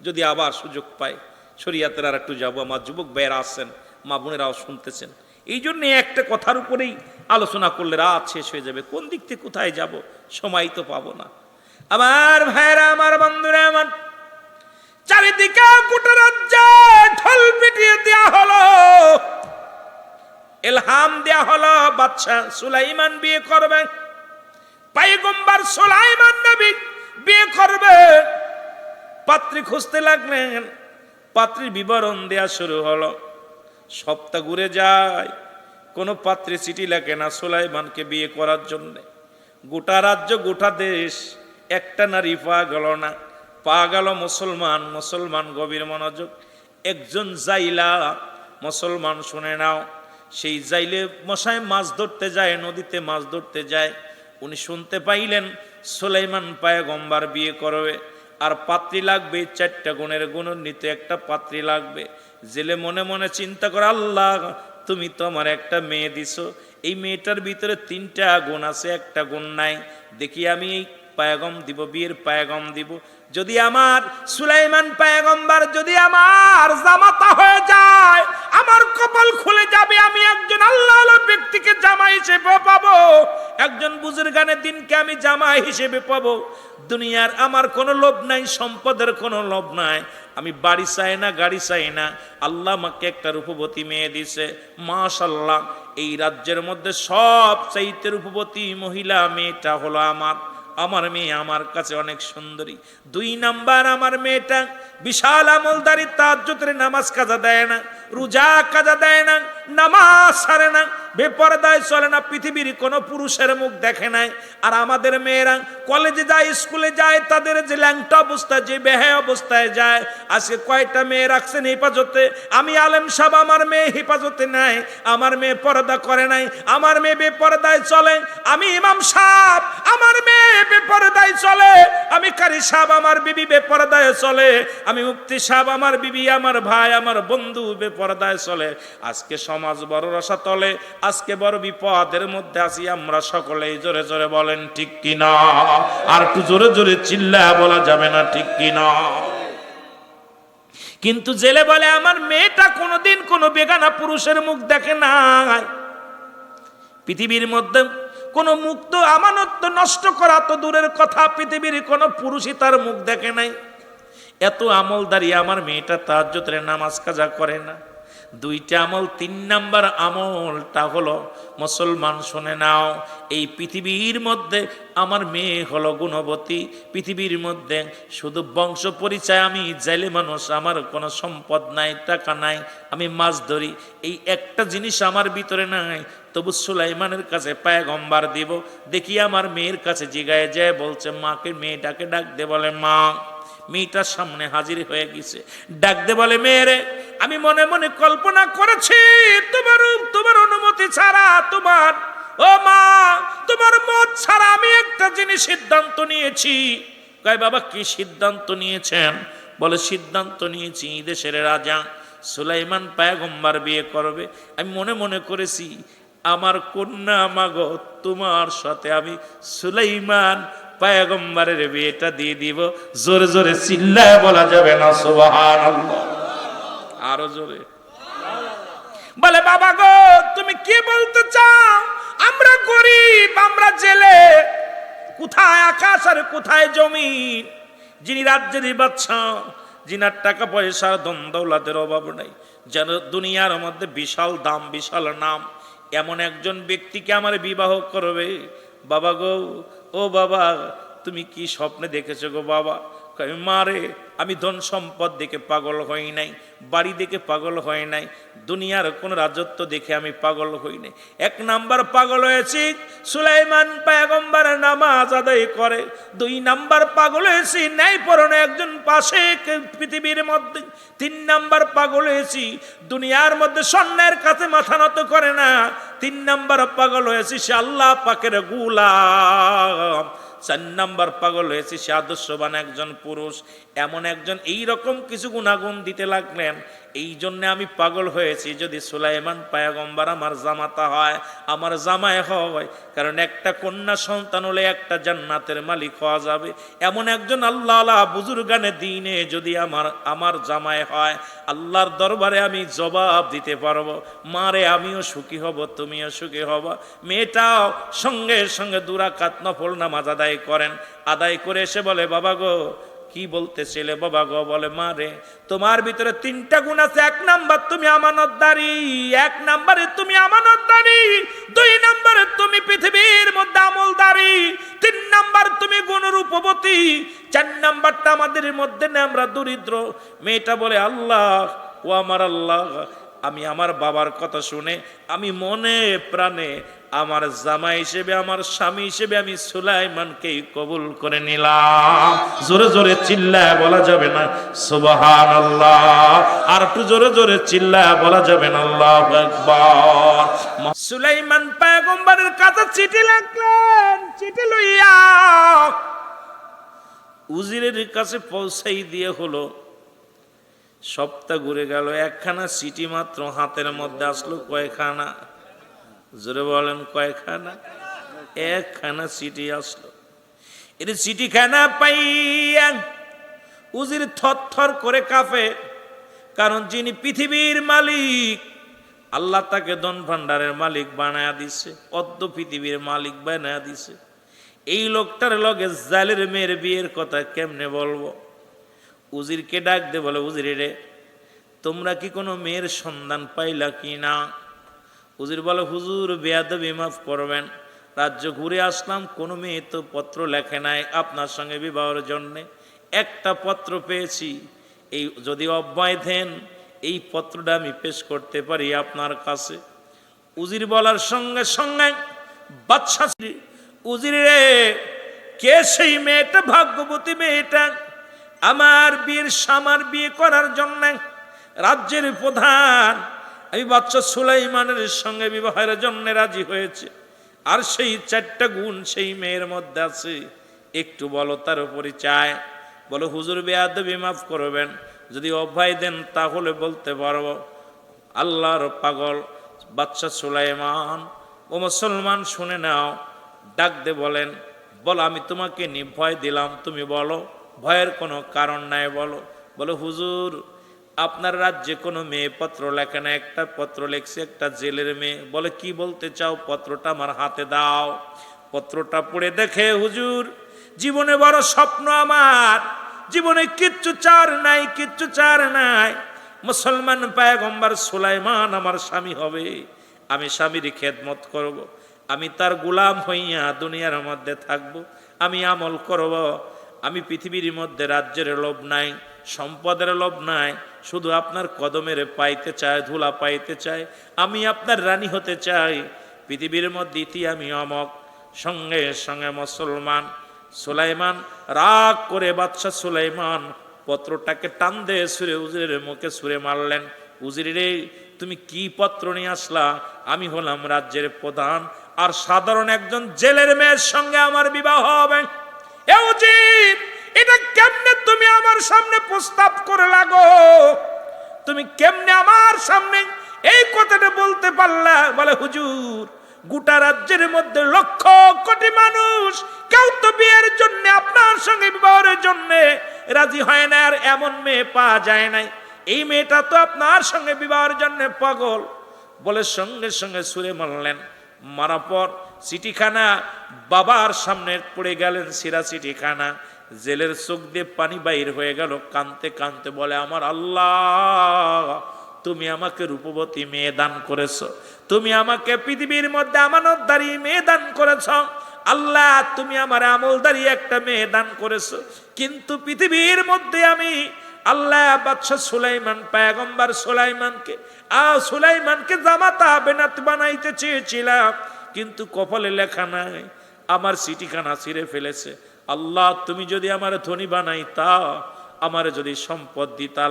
[SPEAKER 1] যদি আবার সুযোগ পাই শরিয়াতের আর একটু যাবো। আমার যুবক ভাইয়েরা আসছেন, মা বোনেরাও শুনতেছেন, এই জন্যে একটা কথার উপরেই আলোচনা করলে রাত শেষ হয়ে যাবে, কোন দিক থেকে কোথায় যাব, সময় তো পাবো না। আমার ভাইয়েরা, আমার বন্ধুরা, আমার চারিদিকে গোটা রাজ্যে ঢোল পিটিয়ে দেওয়া হলো। ইলহাম দেয়া হলো বাদশা সুলাইমান বিয়ে করবে, পয়গম্বর সুলাইমান নবী বিয়ে করবে। পাত্রী খুঁজতে লাগলেন, পাত্রীর বিবরণ দেয়া শুরু হলো। সপ্তাহ ঘুরে যায়, কোনো পাত্রী চিঠি লেখে না সুলাইমানকে বিয়ে করার জন্য। গোটা রাজ্য গোটা দেশ একটা নারী পাওয়া গেল না। পাওয়া গেল মুসলমান। মুসলমান গভীর মনোযোগ। একজন জাইলা মুসলমান, শুনে নাও, সেই জাইলে মশাই মাছ ধরতে যায়, নদীতে মাছ ধরতে যায়। উনি শুনতে পাইলেন সুলাইমান পয়গম্বর বিয়ে করবে, আর পাত্রী লাগবে 4টা গুণের গুণান্বিত একটা পাত্রী লাগবে। জেলে মনে মনে চিন্তা করে, আল্লাহ তুমি তো আমার একটা মেয়ে দিছো, এই মেয়েটার ভিতরে 3টা গুণ আছে, একটা গুণ নাই। দেখি আমি এই পায়গম দিব, বিয়ের পায়গম দিব। যদি আমার সুলাইমান পয়গম্বর যদি আমার জামাতা হয়ে যায়, আমার কপাল খুলে যাবে, আমি একজন আল্লাহওয়ালা ব্যক্তিকে জামাই হিসেবে পাবো, একজন বুজুর্গানের দিনকে আমি জামাই হিসেবে পাবো। দুনিয়ার আমার কোনো লোভ নাই, সম্পদের কোনো লোভ নাই, আমি বাড়ি চাই না, গাড়ি চাই না। আল্লাহ আমাকে একটা রূপবতী মেয়ে দিছে, মাশাআল্লাহ। এই রাজ্যের মধ্যে সবচাইতে রূপবতী মহিলা মেয়েটা হলো আমার মেয়ে, আমার কাছে অনেক সুন্দরী। 2 নাম্বার, আমার মেয়েটা বিশাল আমলদারি, তাহাজ্জুদের নামাজ কাজা দেয় না, রোজা কাজা দেয় না, নামাজ ছাড়ে না, বেপরদায় চলে না, পৃথিবীর কোনো পুরুষের মুখ দেখে নাই। আর আমাদের মেয়েরা কলেজে যায়, স্কুলে যায়, তাদের যে ল্যাংটা অবস্থায়, যে বেহায়া অবস্থায় যায়। আজকে কয়টা মেয়ে রাখছেন হেফাজতে? আমি আলেম সাহেব, আমার মেয়ে হেফাজতে নাই, আমার মেয়ে পর্দা করে নাই, আমার মেয়ে বেপরদায় চলে। আমি ইমাম সাহেব, আমার মেয়ে বেপরদায় চলে। আমি কারি সাহেব, আমার বিবি বেপরদায় চলে। আমি মুফতি সাহেব, আমার বিবি, আমার ভাই, আমার বন্ধু বেপরদায় চলে। আজকে সমাজ বড় রসাতলে, আজকে বড় বিপদের মধ্যে আছি আমরা সকলেই। জোরে জোরে বলেন ঠিক কিনা? আর একটু জোরে জোরে চিল্লায়া বলা যাবে না ঠিক কিনা? কিন্তু জেলে বলে আমার মেয়েটা কোনোদিন কোনো বেগানা পুরুষের মুখ দেখে নাই। পৃথিবীর মধ্যে কোন মুক্ত আমানত নষ্ট করা তো দূরের কথা, পৃথিবীর কোন পুরুষই তার মুখ দেখে নাই। এত আমলদারি আমার মেয়েটা, তাহাজ্জুদের নামাজ কাজা করে না। 2টা আমল। 3 নাম্বার আমলটা হলো মুসলমান, শুনে নাও, এই পৃথিবীর মধ্যে আমার মেয়ে হলো গুণবতী। পৃথিবীর মধ্যে শুধু বংশ পরিচয়, আমি জেলে মানুষ, আমার কোনো সম্পদ নাই, টাকা নাই, আমি মাছ ধরি, এই একটা জিনিস আমার ভিতরে নাই। তবু সুলাইমানের কাছে পয়গম্বর দিব। দেখি আমার মেয়ের কাছে জিগায় যায়, বলছে মাকে, মেয়েটাকে ডাক দে। বলে মা। মেয়েটার সামনে হাজির হয়ে গেছে। ডাক দে বলে, মেয়েরে, আমি মনে মনে কল্পনা করেছি তোমার অনুমতি ছাড়া, ও মা, তোমার মত ছাড়া আমি একটা জিনিস সিদ্ধান্ত নিয়েছি। কয় বাবা কি সিদ্ধান্ত নিয়েছেন? বলে সিদ্ধান্ত নিয়েছি দেশের রাজা সুলাইমান পয়গম্বর বিয়ে করবে। আমি মনে মনে করেছি আমার কন্যা মাগো, তোমার সাথে আমি সুলাইমান পয়গম্বরের বিয়েটা দিয়ে দিব। জোরে জোরে চিল্লায় বলা যাবে না সুবহানাল্লাহ? আরো জোরে বলে, বাবা গো, তুমি কি বলতে চাও? আমরা গরিব, আমরা জেলে, কোথায় আকাশ আর কোথায় জমিন। যিনি রাজ্যের বাদশা, যিনার টাকা পয়সার ধন দৌলতের অভাব নাই, যেন দুনিয়ার মধ্যে বিশাল দাম, বিশাল নাম, এমন একজন ব্যক্তিকে আমার বিবাহ করবে। বাবা গো, ও বাবা, তুমি কি স্বপ্নে দেখেছো গো বাবা? মারে, আমি ধন সম্পদ দেখে পাগল হই নাই, বাড়ি দেখে পাগল হয় নাই, দুনিয়ার কোন রাজত্ব দেখে আমি পাগল হই নাই। 1 নাম্বার পাগল হয়েছি সুলাইমান পয়গম্বরের নামাজ আদায় করে। 2 নাম্বার পাগল হয়েছি ন্যায়পরায়ণ একজন পাশে পৃথিবীর মধ্যে। 3 নাম্বার পাগল হয়েছি দুনিয়ার মধ্যে স্বর্ণের কাছে মাথা নত করে না। 3 নাম্বার পাগল হয়েছি সে আল্লাহ পাকের গোলাম। 4 নাম্বার পাগল হয়েছে সে আদর্শবান একজন পুরুষ। এমন একজন এইরকম কিছু গুণাগুণ দিতে লাগলেন। এই জন্য আমি পাগল হয়েছি, যদি সুলাইমান পয়গম্বর আমার জামাতা হয়, আমার জামাই হয়, কারণ একটা কন্যা সন্তান হলে একটা জান্নাতের মালিক হওয়া যাবে। এমন একজন আল্লাহ বুজুর্গানে দিনে যদি আমার জামাই হয়, আল্লাহর দরবারে আমি জবাব দিতে পারবো। মারে, আমিও সুখী হব, তুমিও সুখী হব। মেয়েটাও সঙ্গে সঙ্গে 2 রাকাত নফল নামাজ আদায় করেন। আদায় করে এসে বলে, বাবা গো, কি বলতেছিলে বাবা গো? বলে মা রে, তোমার ভিতরে 3টা গুণ আছে। 1 নাম্বার তুমি আমানতদারি, 1 নম্বরে তুমি আমানতদারি, 2 নম্বরে তুমি পৃথিবীর মধ্যে আমলদারি, 3 নাম্বার তুমি গুণরূপবতী, 4 নাম্বারটা আমাদের মধ্যে না, আমরা দরিদ্র। মেয়েটা বলে আল্লাহ, ও আমার আল্লাহ, আমি আমার বাবার কথা শুনে আমি মনে প্রাণে আমার জামাই হিসেবে, আমার স্বামী হিসেবে আমি সুলাইমানকেই কবুল করে নিলাম। জোরে জোরে চিল্লায় বলা যাবে না সুবহানাল্লাহ? আর একটু জোরে জোরে চিল্লায় বলা যাবে না আল্লাহু আকবার? সুলাইমান পয়গম্বরের কাছে চিঠি লিখলেন, চিঠি লইয়া উজিরের কাছে পৌঁছাই দিয়ে হলো। সপ্তাহ ঘুরে গেল, 1খানা চিঠি মাত্র হাতের মধ্যে আসলো। কয়খানা? জোরে বলেন কয়খানা? 1খানা চিঠি আসলো। এর চিঠিখানা পাইয়া উজির থরথর করে কাঁপে, কারণ যিনি পৃথিবীর মালিক, আল্লাহ তাকে ধন ভান্ডারের মালিক বানায়া দিছে, অর্ধ পৃথিবীর মালিক বানায়া দিছে। এই লোকটার লগে জালের মেয়ের বিয়ের কথা কেমনে বলবো? উজিরকে ডাক দে, বলে উজির রে, তোমরা কি কোনো মেয়ের সন্ধান পাইলা কি না? উজির বলে হুজুর বেয়াদবি মাফ করবেন, রাজ্য ঘুরে আসলাম, কোনো মেয়ে তো পত্র লেখে নাই আপনার সঙ্গে বিবাহের জন্যে। একটা পত্র পেয়েছি, এই যদি অব্যয় দেন এই পত্রটা আমি পেশ করতে পারি আপনার কাছে। উজির বলার সঙ্গে সঙ্গে বাদশা, উজির রে, কে সেই মেয়েটা? ভাগ্যবতী মেয়েটা আমার বিয়ে করার জন্য রাজ্যের প্রধান, আমি বাদশা সুলাইমানের সঙ্গে বিবাহের জন্য রাজি হয়েছে। আর সেই 4টা গুণ সেই মেয়ের মধ্যে আছে, একটু বলো তার পরিচয়। বলো হুজুর বেয়াদবি মাফ করবেন, যদি অভয় দেন তাহলে বলতে পারবো। আল্লাহর পাগল বাদশা সুলাইমান, ও মুসলমান শুনে নাও, ডাক দে বলেন, বলো আমি তোমাকে নির্ভয় দিলাম, তুমি বলো, ভয়ের কোনো কারণ নাই, বলো। বলো হুজুর আপনার রাজ্যে কোনো মেয়ে পত্র লেখে না, একটা পত্র লেখছে, একটা জেলের মেয়ে। বলে কি বলতে চাও? পত্রটা আমার হাতে দাও। পত্রটা পড়ে দেখে, হুজুর জীবনে বড় স্বপ্ন আমার, জীবনে কিচ্ছু চার নাই, কিচ্ছু চার নাই। মুসলমান পয়গম্বর সুলাইমান আমার স্বামী হবে, আমি স্বামীর খেদমত করব, আমি তার গোলাম হইয়া দুনিয়ার মধ্যে থাকব, আমি আমল করব। আমি পৃথিবীর মধ্যে রাজ্যের লোভ নাই, সম্পদের লোভ নাই, শুধু আপনার কদমের পাইতে চাই, ধুলা পাইতে চাই, আমি আপনার রানী হতে চাই পৃথিবীর মধ্যে, ইতি আমি অমক। সঙ্গে সঙ্গে মুসলমান সুলাইমান রাগ করে বাদশা সুলাইমান পত্রটাকে টান দিয়ে সুরে উজিরের মুখে সুরে মারলেন। উজির রে, তুমি কি পত্র নিয়ে আসলা? আমি হলাম রাজ্যের প্রধান, আর সাধারণ একজন জেলের মেয়ের সঙ্গে আমার বিবাহ হবে। এ উজির, এটা কেমনে তুমি আমার সামনে প্রস্তাব করে লাগো? তুমি কেমনে আমার সামনে এই কথাটা বলতে পারলা? বলে হুজুর গোটা রাজ্যের মধ্যে লক্ষ কোটি মানুষ, কেউ তো বিয়ের জন্য, আপনার সঙ্গে বিবাহের জন্য রাজি হয় না, আর এমন মেয়ে পাওয়া যায় নাই। এই মেয়েটা তো আপনার সঙ্গে বিবাহের জন্য পাগল। বলে সঙ্গে সঙ্গে সুরে মারলেন। মারার পর চিঠিখানা বাবার সামনে পড়ে গেলেন, সিরা চিঠিখানা। জেলের চোখ দিয়ে পানি বাইর হয়ে গেল, কানতে কানতে বলে আমার আল্লাহ, তুমি আমাকে রূপবতী মেয়ে দান করেছ, তুমি আমাকে পৃথিবীর মধ্যে আমানতদারি মেয়ে দান করেছ। আল্লাহ তুমি আমার আমলদারি একটা মেয়ে দান করেছো, কিন্তু পৃথিবীর মধ্যে আমি আল্লাহ বাদশা সুলাইমান পয়গম্বর সুলাইমানকে জামাতা বেনাত বানাইতে চেয়েছিলাম, কিন্তু কপালে লেখা নাই, আমার চিঠিখানা ছিঁড়ে ফেলেছে। আল্লাহ তুমি যদি আমার ধনী বানাইতা, আমার যদি সম্পদ দিতা,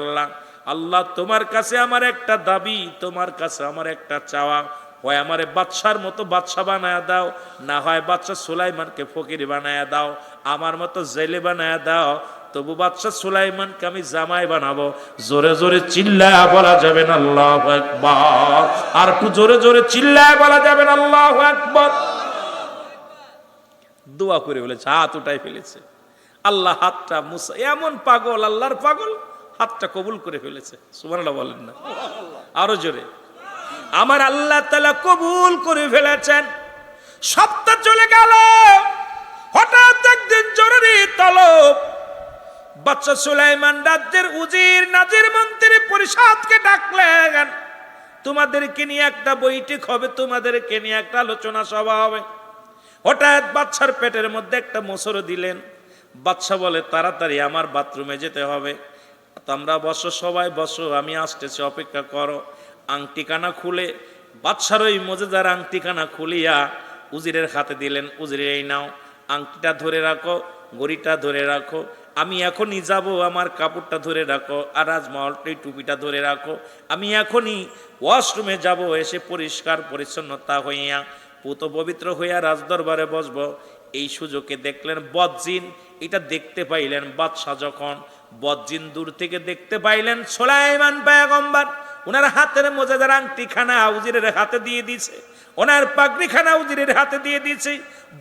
[SPEAKER 1] আল্লাহ তোমার কাছে আমার একটা দাবি, তোমার কাছে আমার একটা চাওয়া, হয় আমারে বাদশার মতো বাদশা বানায়া দাও, না হয় বাদশা সুলাইমানকে ফকির বানায়া দাও, আমার মতো জেলে বানায়া দাও, তবু বাদশা সুলাইমানকে আমি জামাই বানাবো। জোরে জোরে চিল্লায় বলা যাবে না আল্লাহু আকবার? আর একটু জোরে জোরে চিল্লায় বলা যাবে না আল্লাহু আকবার? দোয়া করে বলেছে, হাত উঠাই ফেলেছে। আল্লাহ হাতটা মুসা, এমন পাগল, আল্লাহর পাগল, হাতটা কবুল করে ফেলেছে। সুবহানাল্লাহ বলেন না? আরো জোরে। আমার আল্লাহ তাআলা কবুল করে ফেলেছেন। সপ্তাহ চলে গেল, হঠাৎ একদিন জরুরি তলব, বাদশা সুলাইমান রাজ্যের উজির নাজির মন্ত্রী পরিষদকে ডাকলেন, তোমাদেরকে নিয়ে একটা বৈঠক হবে, তোমাদেরকে নিয়ে একটা আলোচনা সভা হবে। হঠাৎ বাদশার পেটের মধ্যে একটা মোসর দিলেন। বাদশা বলে, তাড়াতাড়ি আমার বাথরুমে যেতে হবে। তোমরা বসো, সবাই বসো, আমি আসতেছি, অপেক্ষা করো। আংটিখানা খুলে বাদশার ওই মজেদার আংটিখানা খুলিয়া উজিরের হাতে দিলেন। উজির, এই নাও, আংটিটা ধরে রাখো, ঘড়িটা ধরে রাখো, আমি এখনই যাব, আমার কাপড়টা ধরে রাখো, আর রাজমহলটি টুপিটা ধরে রাখো, আমি এখনই ওয়াশরুমে যাব, এসে পরিষ্কার পরিচ্ছন্নতা হইয়া পুত পবিত্র হইয়া রাজদরবারে বসবো। এই সুযোগে দেখলেন বদজিন, এটা দেখতে পাইলেন বাদশাহ। যখন বদজিন দূর থেকে দেখতে পাইলেন সুলাইমান পয়গম্বর ওনার হাতের মজাদার আংটিখানা উজিরের হাতে দিয়ে দিছে, ওনার পাগড়িখানা উজিরের হাতে দিয়ে দিছে।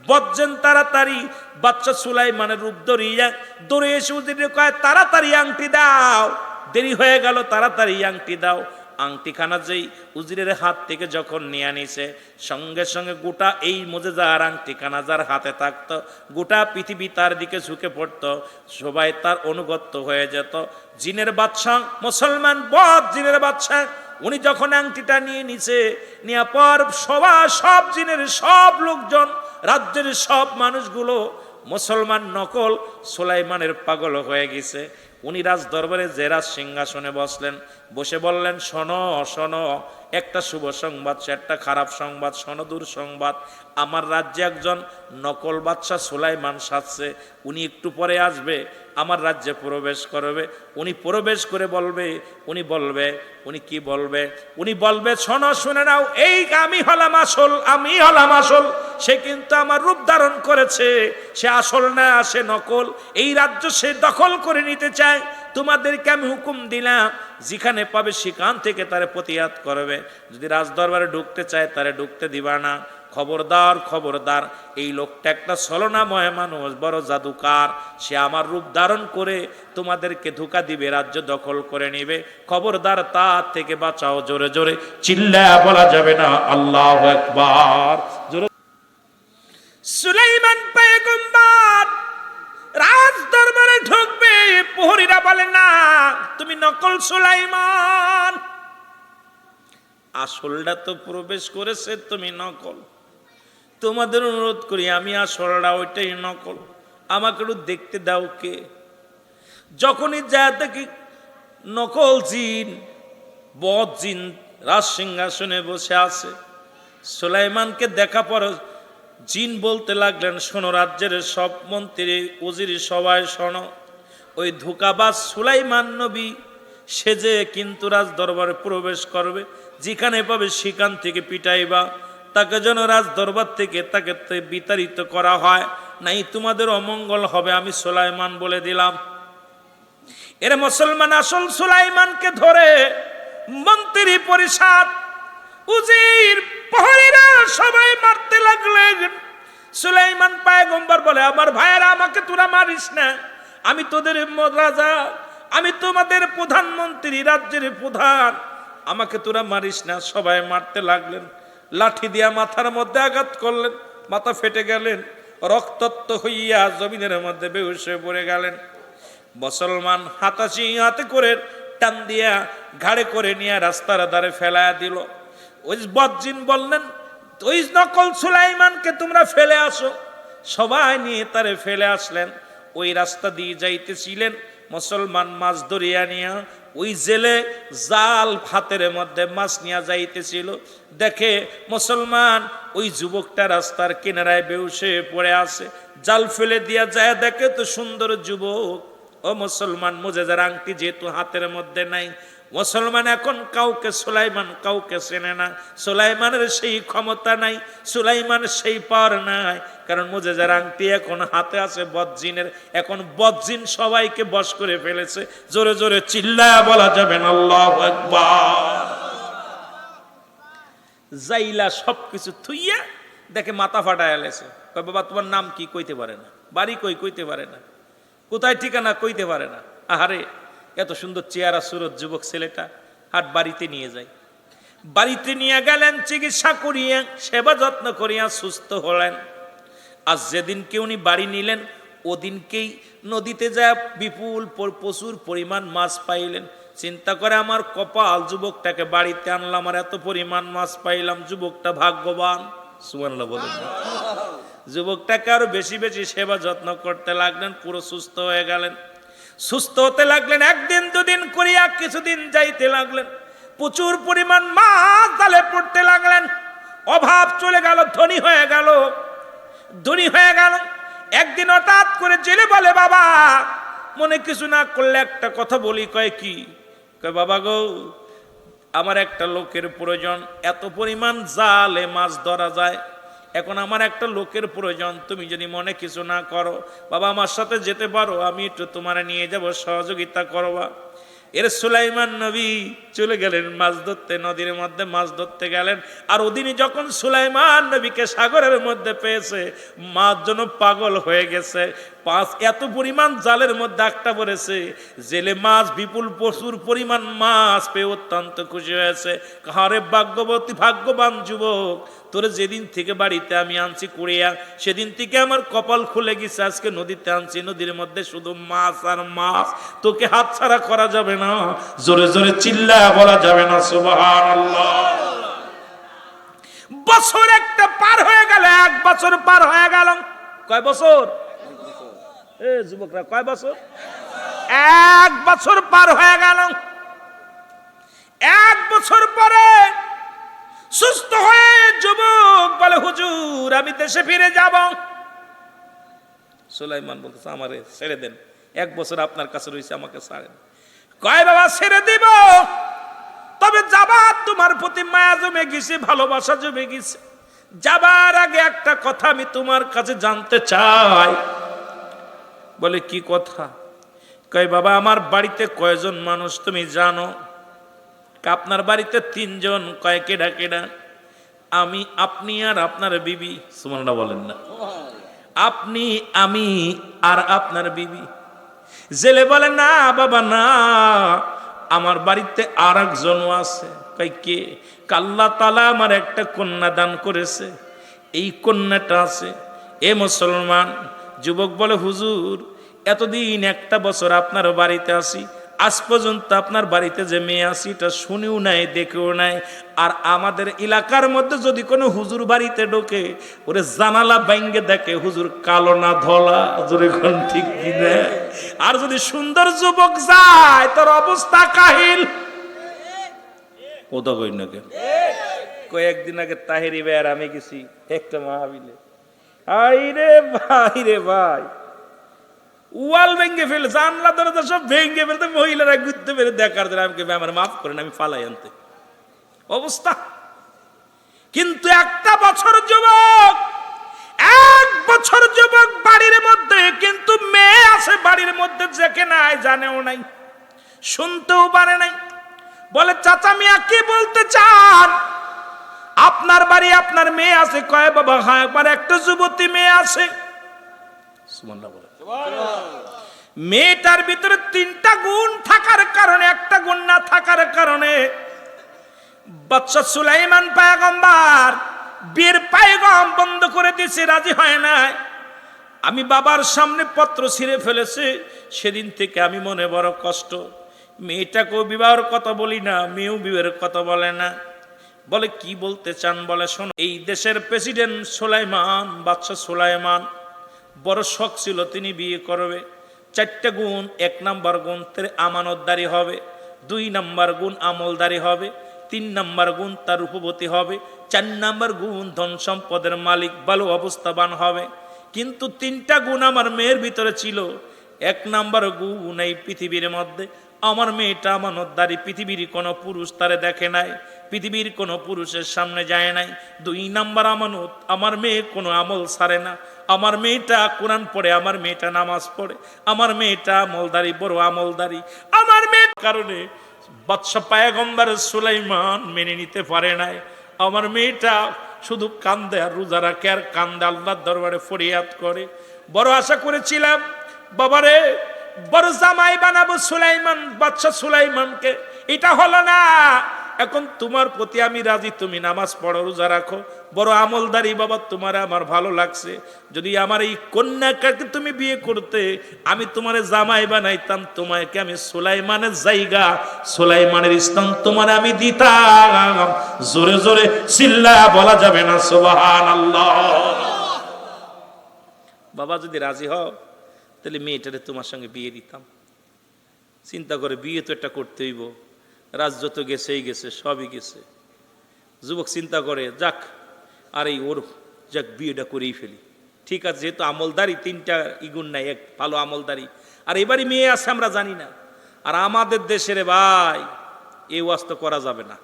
[SPEAKER 1] বদজিন তাড়াতাড়ি বাদশা সুলাইমানের রূপ ধরিয়া দৌড়ে এসে উজিরে কয়, তাড়াতাড়ি আংটি দাও, দেরি হয়ে গেল, তাড়াতাড়ি আংটি দাও। আংটিখানা যেই উজিরের হাত থেকে যখন নিয়ে নিছে, সঙ্গে সঙ্গে গোটা এই মজেদার আংটিখানা যার হাতে থাকতো, গোটা পৃথিবী তার দিকে ঝুঁকে পড়তো, সবাই তার অনুগত হয়ে যেত। জিনের বাদশা, মুসলমান বদ জিনের বাদশা, উনি যখন আংটিটা নিয়ে নিছে, নেওয়ার পর সব জিনের সব লোকজন, রাজ্যের সব মানুষগুলো মুসলমান নকল সুলাইমানের পাগল হয়ে গেছে। উনি রাজ দরবারে যে রাজ সিংহাসনে বসলেন, বসে বললেন, শোনো শোনো, একটা শুভ সংবাদ, একটা খারাপ সংবাদ, শোনো দূর সংবাদ। আমার রাজ্যে একজন নকল বাদশা সুলাইমান সাজছে, উনি একটু পরে আসবে, আমার রাজ্যে প্রবেশ করবে। উনি প্রবেশ করে বলবে, উনি কি বলবে? উনি বলবে, শোনো শুনে নাও, এই আমি হলাম আসল, আমি হলাম আসল। সে কিন্তু আমার রূপ ধারণ করেছে, সে আসল না, সে নকল। এই রাজ্য সে দখল করে নিতে চায়। তোমাদেরকে আমি হুকুম দিলাম, যেখানে পাবে সেখান থেকে তারে প্রতিহাত করবে। যদি রাজদরবারে ঢুকতে চায় তারে ঢুকতে দিবা না। খবরদার খবরদার, এই লোকটা একটা ছলনাময় মানুষ, বড় জাদুকার, সে আমার রূপ ধারণ করে তোমাদেরকে ধোঁকা দিবে, রাজ্য দখল করে নিবে। খবরদার, তার থেকে বাঁচাও। জোরে জোরে চিল্লায়া বলা যাবে না আল্লাহু আকবার। জোরে। সুলাইমান পয়গম্বর রাজ দরবারে ঢুকবে, প্রহরীরা বলে, না, তুমি নকল সুলাইমান, আসলটা তো প্রবেশ করেছে, তুমি নকল। তোমাদের অনুরোধ করি, আমি আসলটা, ওইটাই নকল, আমাকে একটু দেখতে দাও। কে? যখনই যা দেখি নকল জিন, বদ জিন রাজ সিংহাসনে বসে আছে। সুলাইমানকে দেখা পর জিন বলতে লাগলেন, শোনো, রাজ্যের সব মন্ত্রী উজির সবাই শোনো, ওই ধোঁকাবাজ সুলাইমান নবী সেজে কিন্তু রাজ দরবারে প্রবেশ করবে, যেখানে পাবে সেখান থেকে পিটাইবা, তাকে যেন রাজ দরবার থেকে তাকে বিতাড়িত করা হয়, নাই তোমাদের অমঙ্গল হবে, আমি সুলাইমান বলে দিলাম। এর মুসলমান আসল সুলাইমানকে ধরে মন্ত্রী পরিষদ, উজির, প্রহরীরা সবাই মারতে লাগলেন। সুলাইমান পয়গম্বর বলে, আমার ভাইয়েরা, আমাকে তোরা মারিস না, আমি তোদের রাজা, আমি তোমাদের প্রধানমন্ত্রী, রাজ্যের প্রধান, আমাকে তোরা মারিস না। সবাই মারতে লাগলেন, লাঠি দিয়া মাথার মধ্যে আঘাত করলেন, মাথা ফেটে গেলেন, রক্তাক্ত হইয়া জমিনের মধ্যে বেহুশ হয়ে পড়ে গেলেন। মুসলমান হাতাশি হাতে করে টান দিয়া ঘাড়ে করে নিয়ে রাস্তার ধারে ফেলায়া দিল। ওই বদজিন বললেন, ওই নকল সুলাইমানকে তোমরা ফেলে আসো। সবাই নিয়ে তারে ফেলে আসলেন। ওই রাস্তা দিয়ে যাইতেছিলেন মুসলমান, মাছ ধরিয়া নিয়া ওই জেলে জাল হাতের মধ্যে মাছ নিয়ে যাইতেছিল। দেখে মুসলমান ওই যুবকটা রাস্তার কিনারায় বেহুশে পড়ে আছে, জাল ফেলে দিয়া যায়, দেখে তো সুন্দর যুবক। ও মুসলমান, মুজেদার আংটি যেহেতু হাতের মধ্যে নাই, মুসলমান এখন কাউকে সুলাইমান কাউকে চেনে না, সুলাইমানের সেই ক্ষমতা নাই, সুলাইমানের সেই পাওয়ার নাই, কারণ মুজেদার আংটি এখন হাতে আছে বদজিনের। এখন বদজিন সবাইকে বশ করে ফেলেছে। জোরে জোরে চিল্লায়া বলা যাবে না আল্লাহু আকবার। জাইলা সবকিছু থুইয়া দেখে মাথা ফাটায় এলেছে। বাবা, তোমার নাম কি? কইতে পারে না। বাড়ি কই? কইতে পারে না। কোথায় ঠিকানা? কইতে পারে না। আহারে, এত সুন্দর চেহারা সুরত যুবক ছেলেটা। হাট বাড়িতে নিয়ে যায়। বাড়িতে নিয়ে গেলেন, চিকিৎসা করিয়া সেবা যত্ন করিয়া সুস্থ হলেন। আজ যেদিনকে উনি বাড়ি নিলেন, ওদিনকেই নদীতে যায় বিপুল প্রচুর পরিমাণ মাছ পাইলেন। চিন্তা করে আমার কপাল, যুবকটাকে বাড়িতে আনলাম আর এত পরিমাণ মাছ পাইলাম, যুবকটা ভাগ্যবান। সুবহানাল্লাহ বলেন। যুবকটাকে আরো বেশি বেশি সেবা যত্ন করতে লাগলেন, পুরো সুস্থ হয়ে গেলেন। সুস্থ হতে লাগলেন, একদিন দুদিন করিয়া কিছুদিন যাইতে লাগলেন, প্রচুর পরিমাণ মাছ জালে পড়তে লাগলেন, অভাব চলে গেল, ধনী হয়ে গেল, ধনী হয়ে গেল। একদিন হঠাৎ করে জেলে বলে, বাবা মনে কিছু না করলে একটা কথা বলি। কয় কি? কয় বাবা গো, আমার একটা লোকের প্রয়োজন, এত পরিমাণ জালে মাছ ধরা যায়, এখন আমার একটা লোকের প্রয়োজন, তুমি যদি মনে কিছু না করো বাবা আমার সাথে যেতে পারো, আমি একটু তোমার নিয়ে যাব, সহযোগিতা করবা। এর সুলাইমান নবী চলে গেলেন মাছ ধরতে, নদীর মধ্যে মাছ ধরতে গেলেন। আর ওদিনই যখন সুলাইমান নবীকে সাগরের মধ্যে পেয়েছে, মাছ যেন পাগল হয়ে গেছে। এত পরিমাণ জালের মধ্যে আটকা পড়েছে, জেলে মাছ বিপুল প্রচুর পরিমাণ মাছ পেয়ে অত্যন্ত খুশি হয়েছে। আরে ভাগ্যবতী, ভাগ্যবান যুবক, তোরে যেদিন থেকে বাড়িতে আমি আনছি কুড়িয়া, সেদিন থেকে আমার কপাল খুলে গেছে। আজকে নদীতে আনছি, নদীর মধ্যে শুধু মাছ আর মাছ, তোকে হাতছাড়া করা যাবে না, জোরে জোরে চিল্লায়া বলা যাবে না সুবহানাল্লাহ। বছর একটা পার হয়ে গেল, 1 বছর পার হয়ে গেল। কয় বছর? যুবকরা কয় বছর? 1 বছর পার হয়ে গেল। 1 বছর পরে সুস্থ হয়ে যুবক বলে, হুজুর আমি দেশে ফিরে যাব। সুলাইমান বলতেছে, আমারে ছেড়ে দেন, 1 বছর আপনার কাছে রয়েছে, আমাকে ছাড়েন। কয় বাবা ছেড়ে দিব, তবে যাবার তোমার প্রতি মায়া জমে গেছে, ভালোবাসা জমে গেছে। যাবার আগে একটা কথা আমি তোমার কাছে জানতে চাই। বলে কি কথা? কয় বাবা আমার বাড়িতে কয়জন মানুষ তুমি জানো? আপনার বাড়িতে 3 জন। কয় কেডা কেডা? আমি, আপনি আর আপনার বিবি। সুবহানাল্লাহ বলেন না। আপনি, আমি আর আপনার বিবি। জেলে বলে না বাবা না, আমার বাড়িতে আর একজনও আছে। কয় কে? আল্লাহ তাআলা আমার একটা কন্যা দান করেছে, এই কন্যাটা আছে। এ মুসলমান যুবক বলে, হুজুর এতদিন 1 বছর আপনার বাড়িতে আসি, আজ পর্যন্ত আপনার বাড়িতে যে মেয়ে আসি এটা শুনেও নাই, দেখেও নাই। আর আমাদের এলাকার মধ্যে যদি কোনো হুজুর বাড়িতে ঢোকে, ওরে জানালা ভাঙ্গে দেখে হুজুর কালো না ধলা, জোরে কোন ঠিক কিনা। আর যদি সুন্দর যুবক যায়, তোর অবস্থা কাহিল। কোথা কই না কেন? কয়েকদিন আগে তাহেরি ভাই আর আমি গেছি একটা মাহফিলে। আইরে ভাই রে ভাই, ওয়াল ভেঙে ফেলে, জানলা দরজা সব ভেঙে ফেলতে, মহিলারা ঘুরতে পেরে দেখার জন্য আমাকে আমার মাফ করেন, আমি ফালাই আনতে অবস্থা। কিন্তু 1 বছর যুবক, 1 বছর যুবক বাড়ির মধ্যে, কিন্তু মেয়ে আছে বাড়ির মধ্যে, যেকে নাই, জানেও নাই, শুনতেও পারে নাই। বলে চাচা মিয়া কি বলতে চান? আপনার বাড়ি আপনার মেয়ে আছে? কয় বাবা হ্যাঁ, একবার একটা যুবতী মেয়ে আছে। সুবহানাল্লাহ বলে। মেয়েটার ভিতরে 3টা গুণ থাকার কারণে, একটা গুণ না থাকার কারণে বাদশা সুলাইমান পয়গম্বর বীর পয়গাম বন্ধ করে দিয়েছে, রাজি হয় না। আমি বাবার সামনে পত্র ছিঁড়ে ফেলেছি, সেদিন থেকে আমি মনে বড় কষ্ট। মেয়েটাকেও বিবাহের কথা বলি না, মেয়েও বিবাহের কথা বলে না। বলে কি বলতে চান? বলে শোনো, এই দেশের প্রেসিডেন্ট সুলাইমান, বাদশা সুলাইমান বড় শখ ছিল তিনি বিয়ে করবে। 4টা গুণ। 1 নাম্বার গুণ তার আমানতদারি হবে, 2 নাম্বার গুণ আমলদারি হবে, 3 নাম্বার গুণ তার রূপবতী হবে, 4 নাম্বার গুণ ধন সম্পদের মালিক, ভালো অবস্থাবান হবে। কিন্তু 3টা গুণ আমার মেয়ের ভিতরে ছিল। 1 নাম্বার গুণ, এই পৃথিবীর মধ্যে আমার মেয়েটা আমানতদারি, পৃথিবীর কোনো পুরুষ তারে দেখে নাই, পৃথিবীর কোনো পুরুষের সামনে যায় নাই। 2 নাম্বার আমানত, আমার মেয়ে কোনো আমল ছাড়ে না, আমার মেয়েটা কোরআন পড়ে, আমার মেয়েটা নামাজ পড়ে, আমার মেয়েটা আমলদারি, বড় আমলদারি। আমার মেয়ের কারণে বাদশা পয়গম্বর সুলাইমান মেনে নিতে পারে নাই। আমার মেয়েটা শুধু কান্দে আর রোজা রাখে আর কান্দে, আল্লাহর দরবারে ফরিয়াদ করে। বড় আশা করেছিলাম বাবারে বড় জামাই বানাবো সুলাইমান, বাদশা সুলাইমানকে, এটা হলো না। এখন তোমার প্রতি আমি রাজি, তুমি নামাজ পড়ো, রোজা রাখো, বড় আমলদারি বাবা, তোমার আমার ভালো লাগছে। যদি আমার এই কন্যাকে তুমি বিয়ে করতে, আমি তোমার জামাই বানাইতাম, তোমাকে আমি সুলাইমানের জায়গা, সুলাইমানের স্থান তোমার আমি দিতাম। জোরে জোরে চিল্লা বলা যাবে না সুবহানাল্লাহ। বাবা যদি রাজি হও তাহলে মেয়েটারে তোমার সঙ্গে বিয়ে দিতাম। চিন্তা করে, বিয়ে তো একটা করতে হইব, রাজ্য তো গেছেই গেছে, সবই গেছে। যুবক চিন্তা করে, যাক আর এই ওর যাক বিয়েটা করেই ফেলি। ঠিক আছে, যেহেতু আমলদারি, তিনটা ইগুণ নাই, এক ভালো আমলদারি, আর এবারই মেয়ে আছে আমরা জানি না। আর আমাদের দেশের ভাই এই ওয়াজ তো করা যাবে না,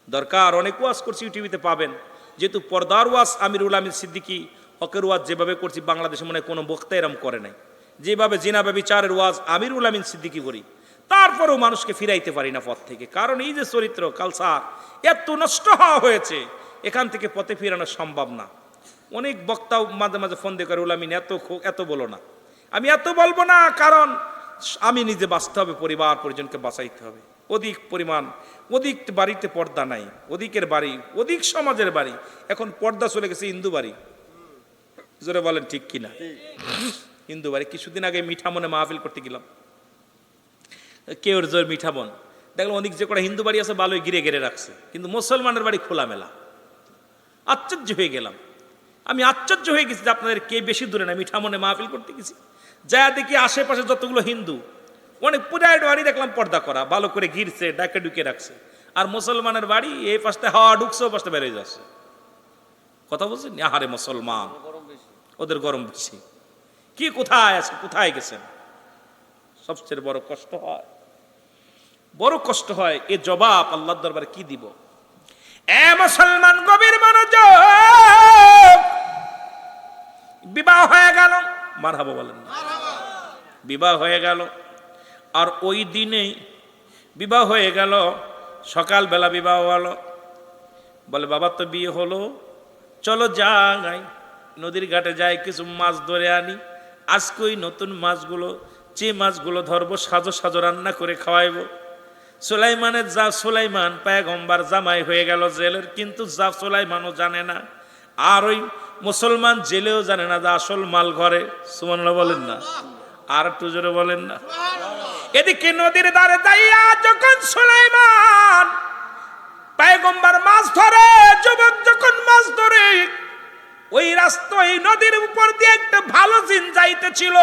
[SPEAKER 1] দরকার অনেক ওয়াজ করছি, ইউটিউবিতে পাবেন। যেহেতু পর্দার ওয়াজ আমিরুল আমিন সিদ্দিকী হকের ওয়াজ যেভাবে করছি, বাংলাদেশে মনে হয় কোনো বক্তা এরম করে নাই। যেভাবে জিনা ব্যভিচারের ওয়াজ আমিরুল আমিন সিদ্দিকী করি, তারপরেও মানুষকে ফিরাইতে পারি না পথ থেকে। কারণ এই যে চরিত্র কালচার এত নষ্ট হওয়া হয়েছে, এখান থেকে পথে ফিরানো সম্ভব না। অনেক বক্তাও মাঝে মাঝে ফোন দিয়ে করে, উলামিন এত বলো না। আমি এত বলবো না, কারণ আমি নিজে বাঁচতে হবে, পরিবার পরিজনকে বাঁচাইতে হবে। অধিক বাড়িতে পর্দা নাই, অধিকের বাড়ি, অধিক সমাজের বাড়ি। এখন পর্দা চলে গেছে হিন্দু বাড়ি। জোরে বলেন ঠিক কিনা? হিন্দু বাড়ি। কিছুদিন আগে মিঠামনে মাহফিল করতে গেলাম, কেউর জোর মিঠামন দেখলাম, অনেক যে কটা হিন্দু বাড়ি আছে ভালোই ঘিরে রাখছে, কিন্তু মুসলমানের বাড়ি খোলামেলা। আশ্চর্য হয়ে গেলাম। আমি আশ্চর্য হয়ে গেছি যে আপনাদের কে বেশি দূরে না, মিঠামনে মাহফিল করতে গেছি, যা দেখি আশেপাশে যতগুলো হিন্দু, অনেক পুরাই বাড়ি দেখলাম পর্দা করা, ভালো করে ঘিরছে, ডাকে ঢুকে রাখছে। আর মুসলমানের বাড়ি এই পাশে হাওয়া ঢুকছে, ও পাশে বেরিয়ে যাচ্ছে। কথা বলছেন? আহারে মুসলমান, ওদের গরম বেশি। কি কোথায় আছে, কোথায় গেছেন? সবচেয়ে বড় কষ্ট হয়। এ জবাব আল্লাহর দরবারে কি দিব? এ মুসলমান গভীর মনোযোগ। বিবাহ হয়ে গেল, মারহাবা বলেন না, বিবাহ হয়ে গেল। আর ওই দিনেই বিবাহ হয়ে গেল, সকালবেলা বিবাহ হলো। বলে বাবা তো বিয়ে হলো, চলো যাই নদীর ঘাটে যাই, কিছু মাছ ধরে আনি। আজকে ওই নতুন মাছগুলো, যে মাছগুলো ধরবো, সাজো রান্না করে খাওয়াইবো। সুলাইমান পয়গম্বর জামাই হয়ে গেল জেলের, কিন্তু সুলাইমানও জানে না, আর ওই মুসলমান জেলেও জানে না যে আসল মাল ঘরে। সুবহানাল্লাহ বলেন না, আর একটু জোরে বলেন না। এদিকে নদীর ধারে যাইয়া যখন সুলাইমান পয়গম্বর মাছ ধরে, যুবক যখন মাছ ধরে, ওই রাস্তায় নদীর উপর দিয়ে একটা ভালো জিন যাইতেছিল।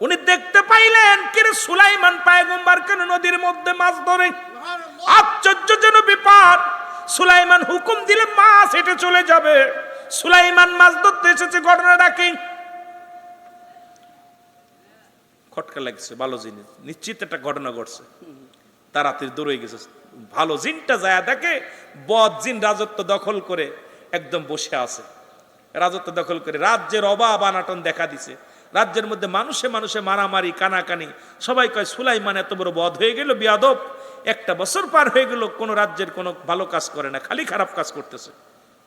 [SPEAKER 1] উনি দেখতে পাইলেন কিরে সুলাইমান পয়গম্বর কেন নদীর মধ্যে মাছ ধরে। আশ্চর্যজনক ব্যাপার। সুলাইমান হুকুম দিলে মাছ হেঁটে চলে যাবে। সুলাইমান মাছ ধরতে এসেছে, ঘটনাটা কি? খটকা লাগছে, ভালো জিনিস, নিশ্চিত একটা ঘটনা ঘটছে। তাড়াতাড়ি দৌড়ে গেছে। ভালো জিনটা যায় দেখে বদ জিন রাজত্ব দখল করে একদম বসে আছে। রাজত্ব দখল করে রাজ্যের অভাব আনাটন দেখা দিছে। রাজ্যের মধ্যে মানুষে মারামারি, কানাকানি। সবাই কয় সুলাইমান এত বড় বদ হয়ে গেল, বিয়াদব। একটা বছর পার হয়ে গেল, কোনো রাজ্যের কোনো ভালো কাজ করে না, খালি খারাপ কাজ করতেছে।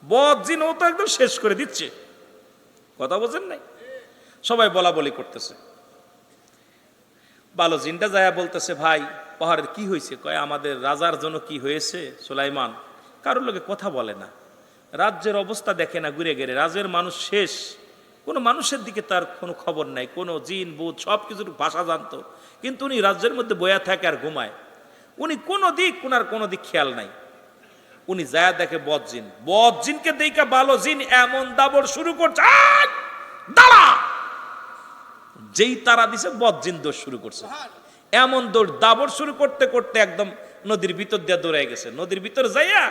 [SPEAKER 1] বদ জিন ও তো একদম শেষ করে দিচ্ছে। কথা বোঝেন নাই? সবাই বলা বলি করতেছে। ভালো জিনটা যায় বলতেছে, ভাই পাহাড়ের কি হয়েছে? কয় আমাদের রাজার জন্য কি হয়েছে। সুলাইমান কারোর লোকে কথা বলে না, রাজ্যের অবস্থা দেখে না, ঘুরে গেড়ে রাজ্যের মানুষ শেষ, কোনো মানুষের দিকে তার কোনো খবর নাই। কোনো জিন ভূত সব কিছুর ভাষা জানতো, কিন্তু উনি রাজ্যের মধ্যে বয়া থাকে আর ঘুমায়। উনি কোনো দিক খেয়াল নাই। উনি যায় দেখে বদ জিনকে দেখে ভালো জিন এমন দাবড় শুরু করছে, দাঁড়া। যেই তারা দিছে, বদ জিন দৌড় শুরু করছে। এমন দাবড় শুরু করতে করতে একদম নদীর ভিতর দিয়ে দৌড়াই গেছে। নদীর ভিতর যাইয়া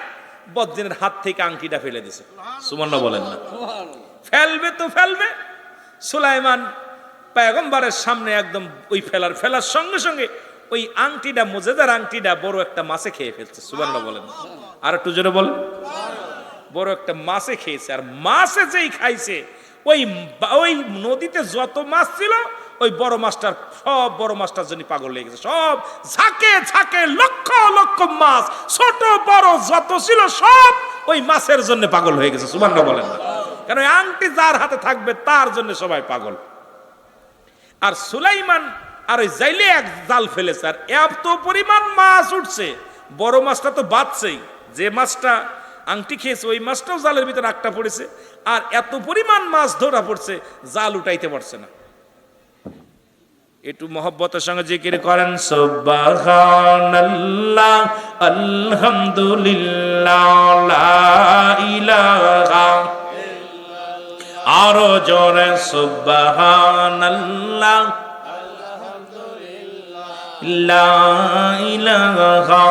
[SPEAKER 1] বদ জিনের হাত থেকে আংটিটা ফেলে দিছে। সুবহানাল্লাহ বলেন না। ফেলবে তো ফেলবে। সুলাইমান পয়গম্বরের সামনে একদম ওই ফেলার সঙ্গে সঙ্গে ওই আংটিটা, মুজেদার আংটিটা বড় একটা মাছে খেয়ে ফেলছে। সুবহানাল্লাহ বলেন। আর একটু জোরে বলেন। বড় একটা মাছে খেয়েছে। আর মাছে যেই খাইছে, ওই নদীতে যত মাছ ছিল, ওই বড় মাছটার জন্য পাগল লেগে গেছে। সব ঝাঁকে লক্ষ লক্ষ মাছ, ছোট বড় যত ছিল সব ওই মাছের জন্য পাগল হয়ে গেছে। সুবহানাল্লাহ বলেন না। কারণ ওই আংটি যার হাতে থাকবে তার জন্য সবাই পাগল। আর সুলাইমান আর ওই জাইলে এক জাল ফেলেছে, আর এত পরিমাণ মাছ উঠছে, বড় মাছটা তো বাঁচছেই, যে মাছটা আংটি খেয়েছে ওই মাছটাও জালের ভিতরে আটকা পড়েছে, আর এত পরিমাণ মাছ ধরা পড়ছে জাল উঠাইতে পারছে না। একটু মহব্বতের সঙ্গে জিকির করেন সুবহানাল্লাহ আলহামদুলিল্লাহ লা ইলাহা ইল্লাল্লাহ, আরো জোরে সুবহানাল্লাহ আলহামদুলিল্লাহ লা ইলাহা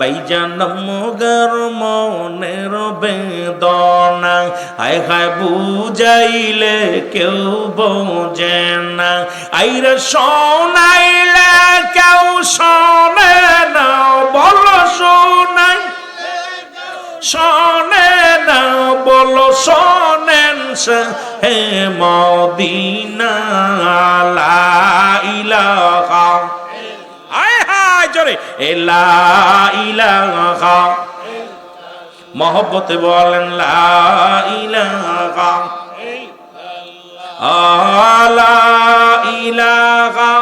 [SPEAKER 1] বাইজান মগর মনের বেদনা হায় হায় বুঝাইলে কেউ বোঝে না, আইরে শোনাইলে কেউ শোনে না, বলো শোনাই শোনে না, বলো শোনেন হে মদিনা লা ইলাহা জোরে লা ইলাহা, মহব্বতে বলেন লা ইলাহা লা ইলাহা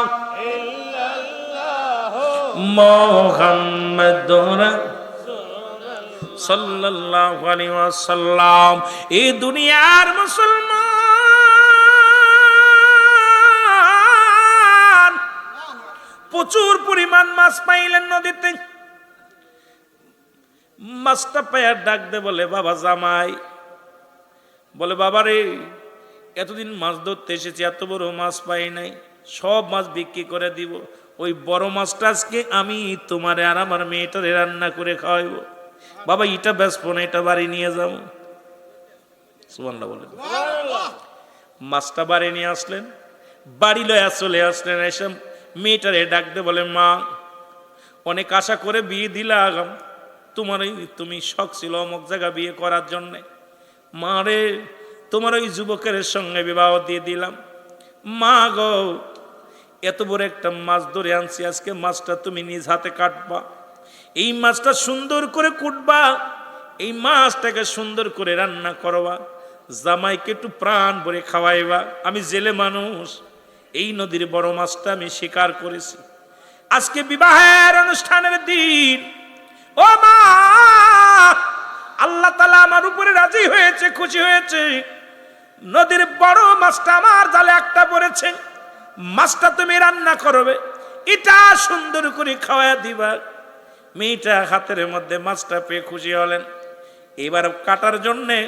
[SPEAKER 1] মুহাম্মাদুর সাল্লাল্লাহু আলাইহি ওয়াসাল্লাম। এই দুনিয়ার মুসলমান প্রচুর পরিমাণ মাছ পাইলেন নদীতে। মাছটা পায়া ডাক দে বলে বাবা জামাই, বলে বাবা রে এতদিন মাছ ধরতে এসেছি, এত বড় মাছ পাই নাই, সব মাছ বিক্রি করে দিব, ওই বড় মাছটা আজকে আমি তোমারে আর আমার মেয়েটারে রান্না করে খাওয়াইব। বাবা এটা বেচবো না, এটা বাড়ি নিয়ে যাবো। সুবহানাল্লাহ বলে মাছটা বাড়ি নিয়ে আসলেন, বাড়ি লয়া চলে আসলেন। এসে মেয়েটারে ডাক দে বলে মা অনেক আশা করে বিয়ে দিলাম, তোমার তুমি শখ ছিল অমুক জায়গা বিয়ে করার জন্যে, মা রে তোমার ওই যুবকের সঙ্গে বিবাহ দিয়ে দিলাম। মা গো এত বড় একটা মাছ ধরে আনছি, আজকে মাছটা তুমি নিজ হাতে কাটবা, এই মাছটা সুন্দর করে কুটবা, এই মাছটাকে সুন্দর করে রান্না করবা, জামাইকে একটু প্রাণ ভরে খাওয়াইবা। আমি জেলে মানুষ, এই নদীর বড় মাছটা আমি শিকার করেছি, আজকে বিবাহের অনুষ্ঠানের দিন, ও মা আল্লাহ তাআলা আমার উপরে রাজি হয়েছে, খুশি হয়েছে, নদীর বড় মাছটা আমার জালে একটা পড়েছে, মাছটা তুমি রান্না করবে, এটা সুন্দর করে খাওয়া দিবা। মেয়েটা হাতের মধ্যে মাছটা পেয়ে খুশি হলেন। এবার কাটার জন্যে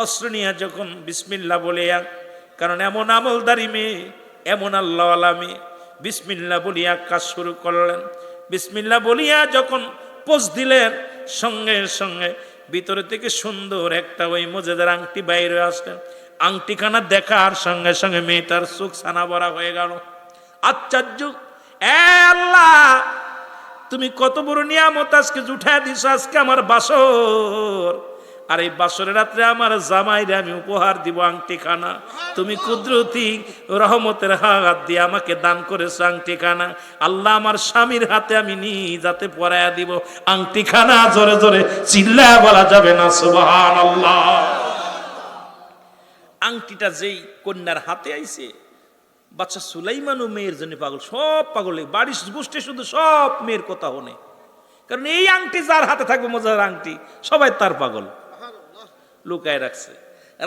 [SPEAKER 1] অস্ত্র নিয়ে যখন বিসমিল্লাহ বলিয়া, কারণ এমন আমলদারি মেয়ে, এমন আল্লাহওয়ালা মেয়ে, বিসমিল্লাহ বলিয়া কাজ শুরু করলেন। বিসমিল্লাহ বলিয়া যখন পোজ দিলেন, সঙ্গে সঙ্গে ভিতরে থেকে সুন্দর একটা ওই মজেদার আংটি বাইরে আসলেন। আংটিখানা দেখার সঙ্গে সঙ্গে মেয়েটার চোখ ছানা ভরা হয়ে গেল। আশ্চর্য, এ আল্লাহ তুমি কত বড় নিয়ামত আজকে জুঠায় দিছো, আজকে আমার বাসর, আর এই বাসরের রাত্রে আমার জামাইরে আমি উপহার দিব আংটিখানা, তুমি কুদরতি রহমতের হাত দিয়ে আমাকে দান করেছো আংটিখানা। আল্লাহ আমার স্বামীর হাতে আমি নিজ হাতে পরাইয়া দিব আংটিখানা। জোরে জোরে চিল্লায়া বলা যাবে না সুবহানাল্লাহ। আংটিটা যেই কন্যার হাতে আইছে, বাচ্চা সুলাইমানও মেয়ের জন্য পাগল, সব পাগল, বাড়ির গোষ্ঠী শুধু সব মেয়ের কথা হনে, কারণ এই আংটি যার হাতে থাকবে মজার আংটি, সবাই তার পাগল, লুকায় রাখছে।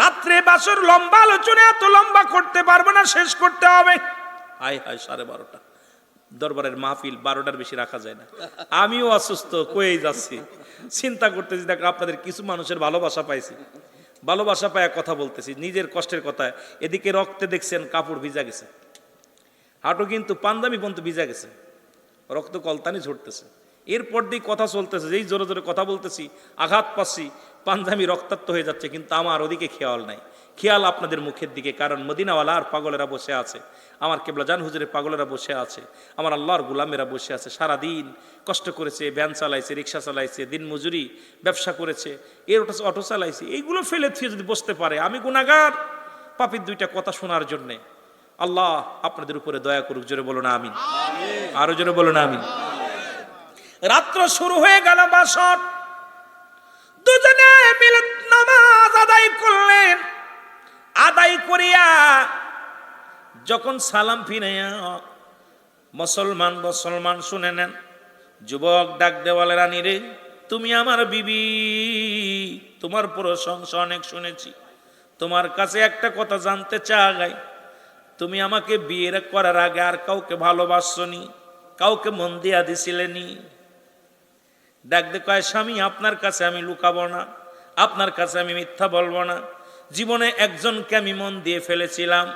[SPEAKER 1] রাত্রে বাসর লম্বা আলোচনা, এত লম্বা করতে পারবো না, শেষ করতে হবে। হায় হায় 12:30 দরবারের মাহফিল 12টার বেশি রাখা যায় না। আমিও অসুস্থ, কয়েই যাচ্ছি, চিন্তা করতেছি, দেখ আপনাদের কিছু মানুষের ভালোবাসা পাইছি, ভালোবাসা পায় কথা বলতেছি, নিজের কষ্টের কথা। এদিকে রক্তে দেখছেন কাপড় ভিজা গেছে, হাঁটু কিন্তু পাঞ্জাবি পর্যন্ত ভিজা গেছে, রক্ত কলতানি ঝরতেছে। এরপর দিয়ে কথা চলতেছে, যেই জোরে জোরে কথা বলতেছি আঘাত পাচ্ছি, পাঞ্জাবি রক্তাক্ত হয়ে যাচ্ছে, কিন্তু আমার ওদিকে খেয়াল নাই। খেয়াল আপনাদের মুখের দিকে, কারণ মদিনাওয়ালার পাগলেরা বসে আছে, আমার কেবলাজান হুজুরের পাগলেরা বসে আছে, আমার আল্লাহর গোলামেরা বসে আছে, সারাদিন কষ্ট করেছে, ভ্যান চালাইছে, রিক্সা চালাইছে, দিন মজুরি, ব্যবসা করেছে, এর অটো চালাইছে, এইগুলো ফেলে থিয়ে যদি বসতে পারে, আমি গুনাহগার পাপীর দুইটা কথা শোনার জন্যে। আল্লাহ আপনাদের উপরে দয়া করুক, জোরে বলো না আমিন, আরো জোরে বলো না আমিন। রাত্র শুরু হয়ে গেল, বাসর দুজনে মিলে নামাজ আদায় করলেন। আদায় করিয়া যখন সালাম ফিরাইয়া মুসলমান শুনে নেন, যুবক ডাক দে বলে, রানী রে, তুমি আমার বিবি, তোমার প্রশংসা অনেক শুনেছি, তোমার কাছে একটা কথা জানতে চাই, তুমি আমাকে বিয়ে করার আগে আর কাউকে ভালোবাসনি, কাউকে মন দিয়া দিছিলেনি? ডাক দে কয়, স্বামী, আপনার কাছে আমি লুকাবো না, আপনার কাছে আমি মিথ্যা বলবো না। জীবনে একজনকে আমি মন দিয়ে ফেলেছিলাম,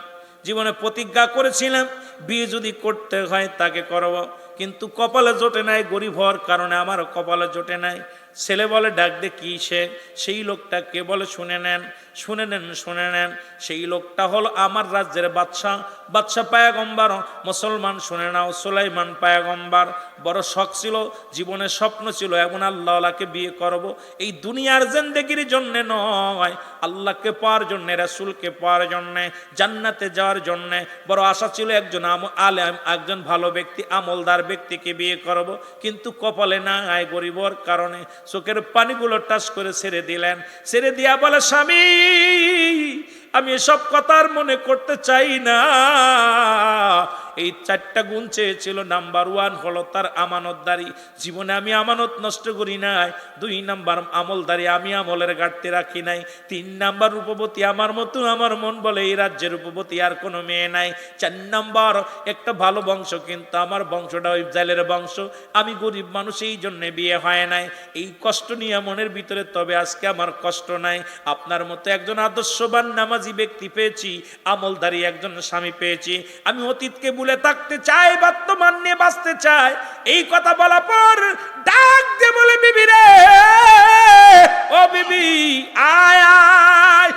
[SPEAKER 1] জীবনে প্রতিজ্ঞা করেছিলাম বিয়ে যদি করতে হয় তাকে করব, কিন্তু কপালে জোটে নাই, গরিব হওয়ার কারণে আমার কপালে জোটে নাই। ছেলে বলে, ডাক দে কি সে? সেই লোকটা কে বলে, শুনে নেন, শুনে নেন, শুনে নেন। সেই লোকটা হলো আমার রাজ্যের বাদশাহ, বাদশাহ পায়গম্বর, মুসলমান শুনে নাও, সুলাইমান পায়গম্বর। বড় শখ ছিল, জীবনে স্বপ্ন ছিল এমন আল্লাহকে বিয়ে করব, এই দুনিয়ার জিন্দেগির জন্য নয়, আল্লাহকে পাওয়ার জন্য, রাসূলকে পাওয়ার জন্য, জান্নাতে যাওয়ার জন্য বড় আশা ছিল। একজন আলেম, একজন ভালো ব্যক্তি, আমলদার ব্যক্তিকে বিয়ে করব, কিন্তু কপালে না আয়, গরিবর কারণে চোখের পানিগুলো টাচ করে ছেড়ে দিলেন। ছেড়ে দিয়া বলে, স্বামী, আমি এসব কথার মনে করতে চাই না। এই 4টা গুণ চেয়েছিল। নাম্বার 1 হলো তার আমানতদারি, জীবনে আমি আমানত নষ্ট করি নাই। 2 নাম্বার আমলদারি, আমি আমলের ঘাটতি রাখি নাই। 3 নাম্বার রূপবতী, আমার মতো আমার মন বলে এই রাজ্যের রূপবতী আর কোনো মেয়ে নাই। 4 নাম্বার একটা ভালো বংশ, কিন্তু আমার বংশটা ওই জালের বংশ, আমি গরিব মানুষ, এই জন্য বিয়ে হয় নাই। এই কষ্ট নিয়ে মনের ভিতরে, তবে আজকে আমার কষ্ট নাই। আপনার মতো একজন আদর্শবান নামাজি ব্যক্তি পেয়েছি, আমলদারি একজন স্বামী পেয়েছি। আমি অতীতকে ভুলে থাকতে চাই, বর্তমান নিয়ে বাঁচতে চাই। এই কথা বলা পর ডাক দিয়ে বলে, বিবি রে, ও বিবি, আয় আয়।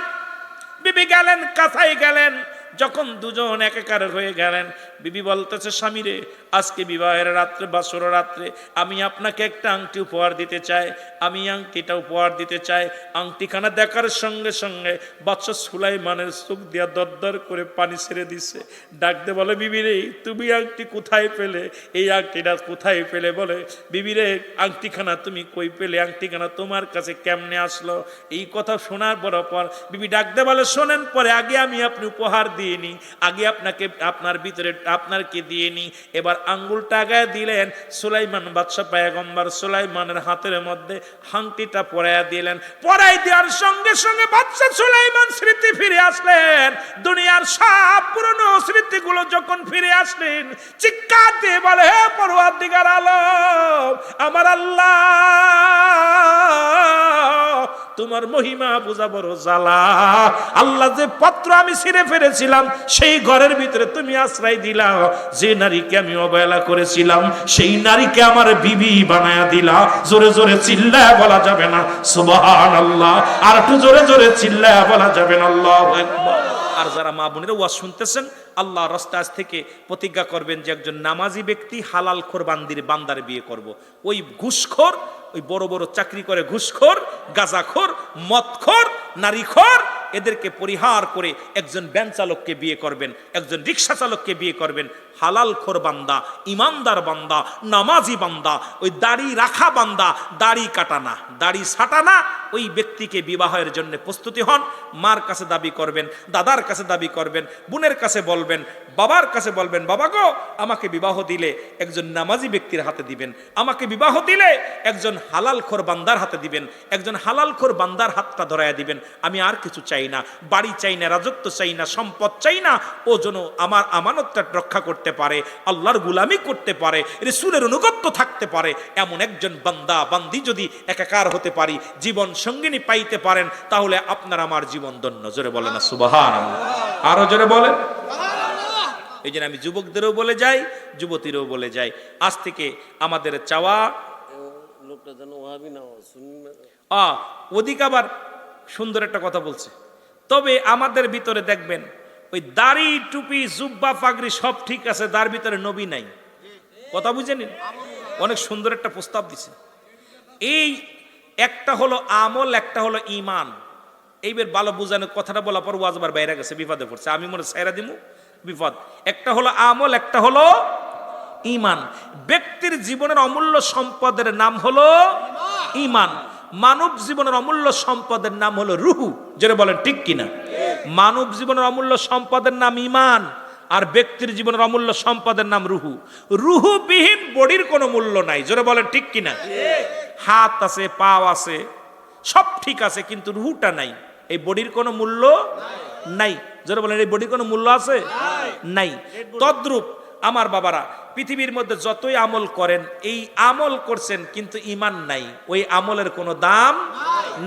[SPEAKER 1] বিবি গেলেন, কাছাই গেলেন। যখন দুজন একাকার হয়ে গেলেন, বিবি বলতেছে, স্বামী রে, আজকে বিবাহের রাত্রে, বাসর রাত্রে আমি আপনাকে একটা আংটি উপহার দিতে চাই, আমি আংটিটা উপহার দিতে চাই। আংটিখানা দেখার সঙ্গে সঙ্গে বাদশা সুলাইমানের চোখ দিয়া দরদর করে পানি ছেড়ে দিছে। ডাকতে বলে, বিবি রে, তুমি আংটি কোথায় পেলে? এই আংটিটা কোথায় পেলে? বলে, বিবি রে, আংটিখানা তুমি কই পেলে? আংটিখানা তোমার কাছে কেমনে আসলো? এই কথা শোনার পর বিবি ডাকতে বলে, শোনেন, পরে আগে আমি আপনি উপহার দিইনি, আগে আপনাকে আপনার ভিতরে আপনারকে দিয়ে নি। এবার আঙ্গুলটা আগায় দিলেন, সুলাইমান বাদশা পায়গম্বর সুলাইমানের হাতের মধ্যে হাংটিটা পরাইয়া দিলেন। পরাই দেওয়ার সঙ্গে সঙ্গে বাদশা সুলাইমান স্মৃতি ফিরে আসলেন। দুনিয়ার সব পুরনো স্মৃতিগুলো যখন ফিরে আসলেন, চিৎকার দিয়ে বলে, হে পরওয়ারদিগার আলম, আমার আল্লাহ, তোমার মহিমা বোঝা বড় জ্বালা। আল্লাহ, যে পত্র আমি ছিঁড়ে ফেলেছিলাম, সেই ঘরের ভিতরে তুমি আশ্রয় দিলা। যে নারীকে আমি অবহেলা করেছিলাম, সেই নারীকে আমার বিবি বানায়া দিলা। জোরে জোরে চিল্লায়া বলা যাবে না সুবহানাল্লাহ? আর একটু জোরে জোরে চিল্লায়া বলা যাবে না আল্লাহু আকবার? আর যারা মা বোনেরা ওয়াজ শুনতেছেন, আল্লাহর রাস্তায় আজ থেকে প্রতিজ্ঞা করবেন যে একজন নামাজি ব্যক্তি হালাল খোর বান্দার বিয়ে করব। ওই ঘুষখোর, ওই বড় বড় চাকরি করে ঘুষখোর, গাঁজাখোর, মদখোর, নারীখোর, এদেরকে পরিহার করে একজন ভ্যান চালককে বিয়ে করবেন, একজন রিক্সা চালককে বিয়ে করবেন। হালাল খোর বান্দা, ইমানদার বান্দা, নামাজি বান্দা, ওই দাড়ি রাখা বান্দা, দাড়ি কাটানা, দাড়ি ছাটানা, ওই ব্যক্তিকে বিবাহের জন্য প্রস্তুতি হন। মার কাছে দাবি করবেন, দাদার কাছে দাবি করবেন, বোনের কাছে বলবেন, বাবার কাছে বলবেন, বাবা গো, আমাকে বিবাহ দিলে একজন নামাজি ব্যক্তির হাতে দিবেন, আমাকে বিবাহ দিলে একজন হালাল খোর বান্দার হাতে দিবেন, একজন হালাল খোর বান্দার হাতটা ধরাইয়া দিবেন। আমি আর কিছু চাই না, বাড়ি চাই না, রাজত্ব চাই না, সম্পদ চাই না। ও যেন আমার আমানতটা রক্ষা করতে পারে, আল্লাহর গোলামি করতে পারে, রাসূলের অনুগত্য থাকতে পারে, এমন একজন বান্দা বান্দি যদি একাকার হতে পারি, জীবন সঙ্গিনী পাইতে পারেন, তাহলে আপনার আমার জীবন ধন্য। জোরে বলেন না সুবহানাল্লাহ? আরো জোরে বলেন। এই জন্য আমি যুবকদেরও বলে যাই, যুবতীরও বলে যাই, আজ থেকে আমাদের চাওয়া,
[SPEAKER 2] লোকটা যেন ওয়াহাবি না হয়, সুন্নি না।
[SPEAKER 1] ওদিকে আবার সুন্দর একটা কথা বলছে। তবে আমাদের ভিতরে দেখবেন, ওই দাড়ি, টুপি, জুব্বা, পাগড়ি সব ঠিক আছে, তার ভিতরে নবী নাই। কথা বুঝে নিন। অনেক সুন্দর একটা প্রস্তাব দিছে। এই একটা হলো আমল, একটা হলো ঈমান। এইবার ভালো বুঝানো কথাটা বলার পর ওয়াজবার বাইরে গেছে, বিপদে পড়ছে। আমি মনে সাইরা দিমু, বিপদ। একটা হলো আমল, একটা হলো ঈমান। ব্যক্তির জীবনের অমূল্য সম্পদের নাম হলো ঈমান। মানব জীবনের অমূল্য সম্পদের নাম হলো রুহু। যেটা বলেন ঠিক কিনা? মানব জীবনের অমূল্য সম্পদের নাম ঈমান, আর ব্যক্তির জীবনের অমূল্য সম্পদের নাম রুহু। রুহুবিহীন বডির কোনো মূল্য নাই, জোরে বলেন ঠিক কিনা? হাত আছে, পা আছে, সব ঠিক আছে, কিন্তু রুহুটা নাই, এই বডির কোনো মূল্য নাই। জোরে বলেন, এই বডির কোনো মূল্য আছে? নাই। তদ্রূপ আমার বাবারা, পৃথিবীর মধ্যে যতই আমল করেন, এই আমল করছেন কিন্তু ইমান নাই, ওই আমলের কোনো দাম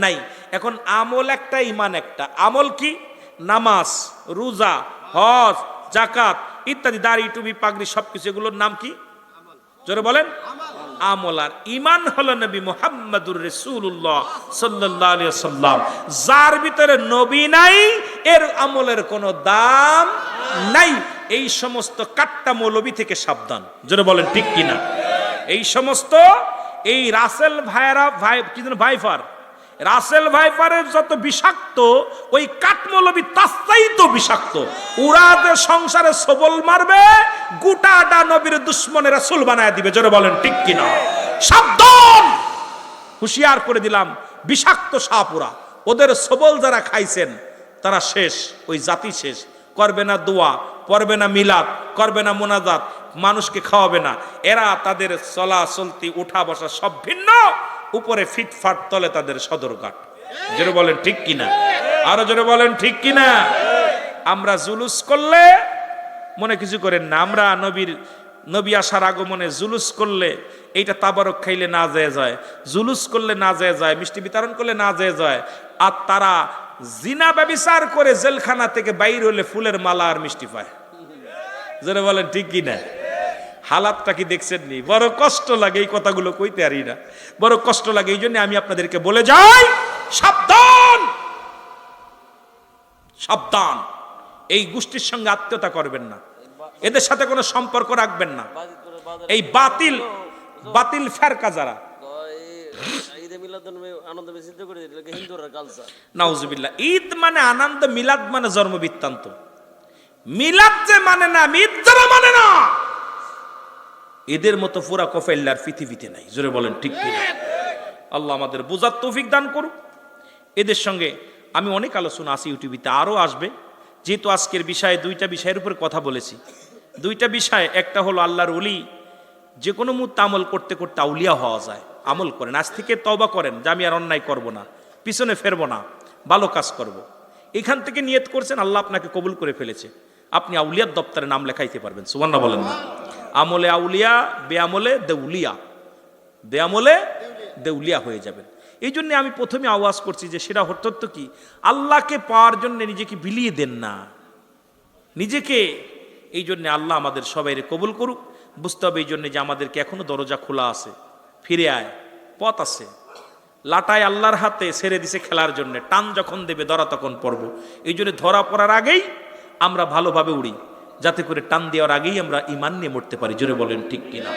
[SPEAKER 1] নাই। এখন আমল একটা, ইমান একটা। আমল কি? নামাজ, রোজা, হজ, যাকাত ইত্যাদি, দাড়ি, টুপি, পাগড়ি, সবকিছু, এগুলোর নাম কি? জোরে বলেন, আমল। আর ইমান হলো নবী মুহাম্মদুর রাসূলুল্লাহ সাল্লাল্লাহু আলাইহি ওয়াসাল্লাম। যার ভিতরে নবী নাই, এর আমলের কোনো দাম নাই। এই সমস্ত কাট্টা মৌলবী থেকে সাবধান, জোরে বলেন ঠিক কিনা? এই সমস্ত, এই রাসেল ভাইরা, কি যেন ভাইফার, রাসেল ভাইফারের যত বিষাক্ত, ওই কাঠমৌলবী তাস্তাই তো বিষাক্ত। ওরা যে সংসারে সবল মারবে, গোটাটা নবীর দুশ্মনের রাসূল বানায় দিবে, জোরে বলেন ঠিক কিনা? সাবধান, হুঁশিয়ার করে দিলাম, বিষাক্ত সাপ ওরা। ওদের সবল যারা খাইছেন তারা শেষ, ওই জাতি শেষ। করবে না দোয়া, পড়বে না মিলাদ, করবে না মোনাজাত, মানুষকে খাওয়াবে না। এরা তাদের চলা চলতি, উঠা বসা সব ভিন্ন, উপরে ফিটফাট, তলে তাদের সদরঘাট। জোরে বলেন ঠিক কিনা? আরো জোরে বলেন ঠিক কিনা? আমরা জুলুস করলে মনে কিছু করেন না, আমরা নবী আসার আগমনে জুলুস করলে, এইটা তাবারক খাইলে না যায় যায়, জুলুস করলে না যায় যায়, মিষ্টি বিতরণ করলে না যায় যায়। আর তারা জিনা ব্যভিচার করে জেলখানা থেকে বাইর হলে ফুলের মালা আর মিষ্টি পায়। জোরে বলেন ঠিক কিনা? হালাতটা কি দেখছেন নি? বড় কষ্ট লাগে, এই কথাগুলো কইতে পারি না, বড় কষ্ট লাগে। এই জন্য আমি আপনাদেরকে বলে যাই, সাবধান, সাবধান। এই গোষ্ঠীর সঙ্গে আত্মীয়তা করবেন না, এদের সাথে কোনো সম্পর্ক রাখবেন না। এই বাতিল বাতিল ফেরকা যারা,
[SPEAKER 2] আনন্দ বেশি করে হিন্দুরা কালচার।
[SPEAKER 1] নাউজুবিল্লাহ। ঈদ মানে আনন্দ, মিলাদ মানে জন্ম বৃত্তান্ত। মিলাদ যে মানে না, ঈদ যারা মানে না, এদের মতো পুরা কফেল্লার পৃথিবীতে নাই। জোরে বলেন ঠিক কিনা? আল্লাহ আমাদের বোঝার তৌফিক দান করুক। এদের সঙ্গে আমি অনেক আলোচনা আছে, ইউটিউবিতে আরও আসবে। যেহেতু আজকের বিষয়ে দুইটা বিষয়ের উপর কথা বলেছি, দুইটা বিষয়, একটা হলো আল্লাহর ওলি, যে কোনো মুহূর্তে আমল করতে করতে আউলিয়া হওয়া যায়। আমল করেন, আজ থেকে তওবা করেন যে আমি আর অন্যায় করব না, পিছনে ফেরবো না, ভালো কাজ করব। এখান থেকে নিয়ত করছেন, আল্লাহ আপনাকে কবুল করে ফেলেছে, আপনি আউলিয়ার দপ্তরে নাম লেখাইতে পারবেন। সুবহানাল্লাহ বলেন না? আমলে আউলিয়া, বেআমলে দেউলিয়া, বেআমলে দেউলিয়া হয়ে যাবেন। এই জন্য আমি প্রথমে আওয়াজ করছি যে সেটা হতো কি, আল্লাহকে পাওয়ার জন্য নিজেকে বিলিয়ে দেন না, নিজেকে। এই জন্য আল্লাহ আমাদের সবাইকে কবুল করুক। বুঝতে হবে এই জন্য যে আমাদেরকে এখনো দরজা খোলা আছে, ফিরে আয়, পথ আছে। লাটাই আল্লাহর হাতে ছেড়ে দিছে খেলার জন্য, টান যখন দেবে ধরা তখন পড়ব। এই জন্য ধরা পড়ার আগেই আমরা ভালোভাবে উড়ি, যাতে করে টান দেওয়ার আগেই আমরা ঈমান নিয়ে মরতে পারি। জোরে বলেন ঠিক কিনা?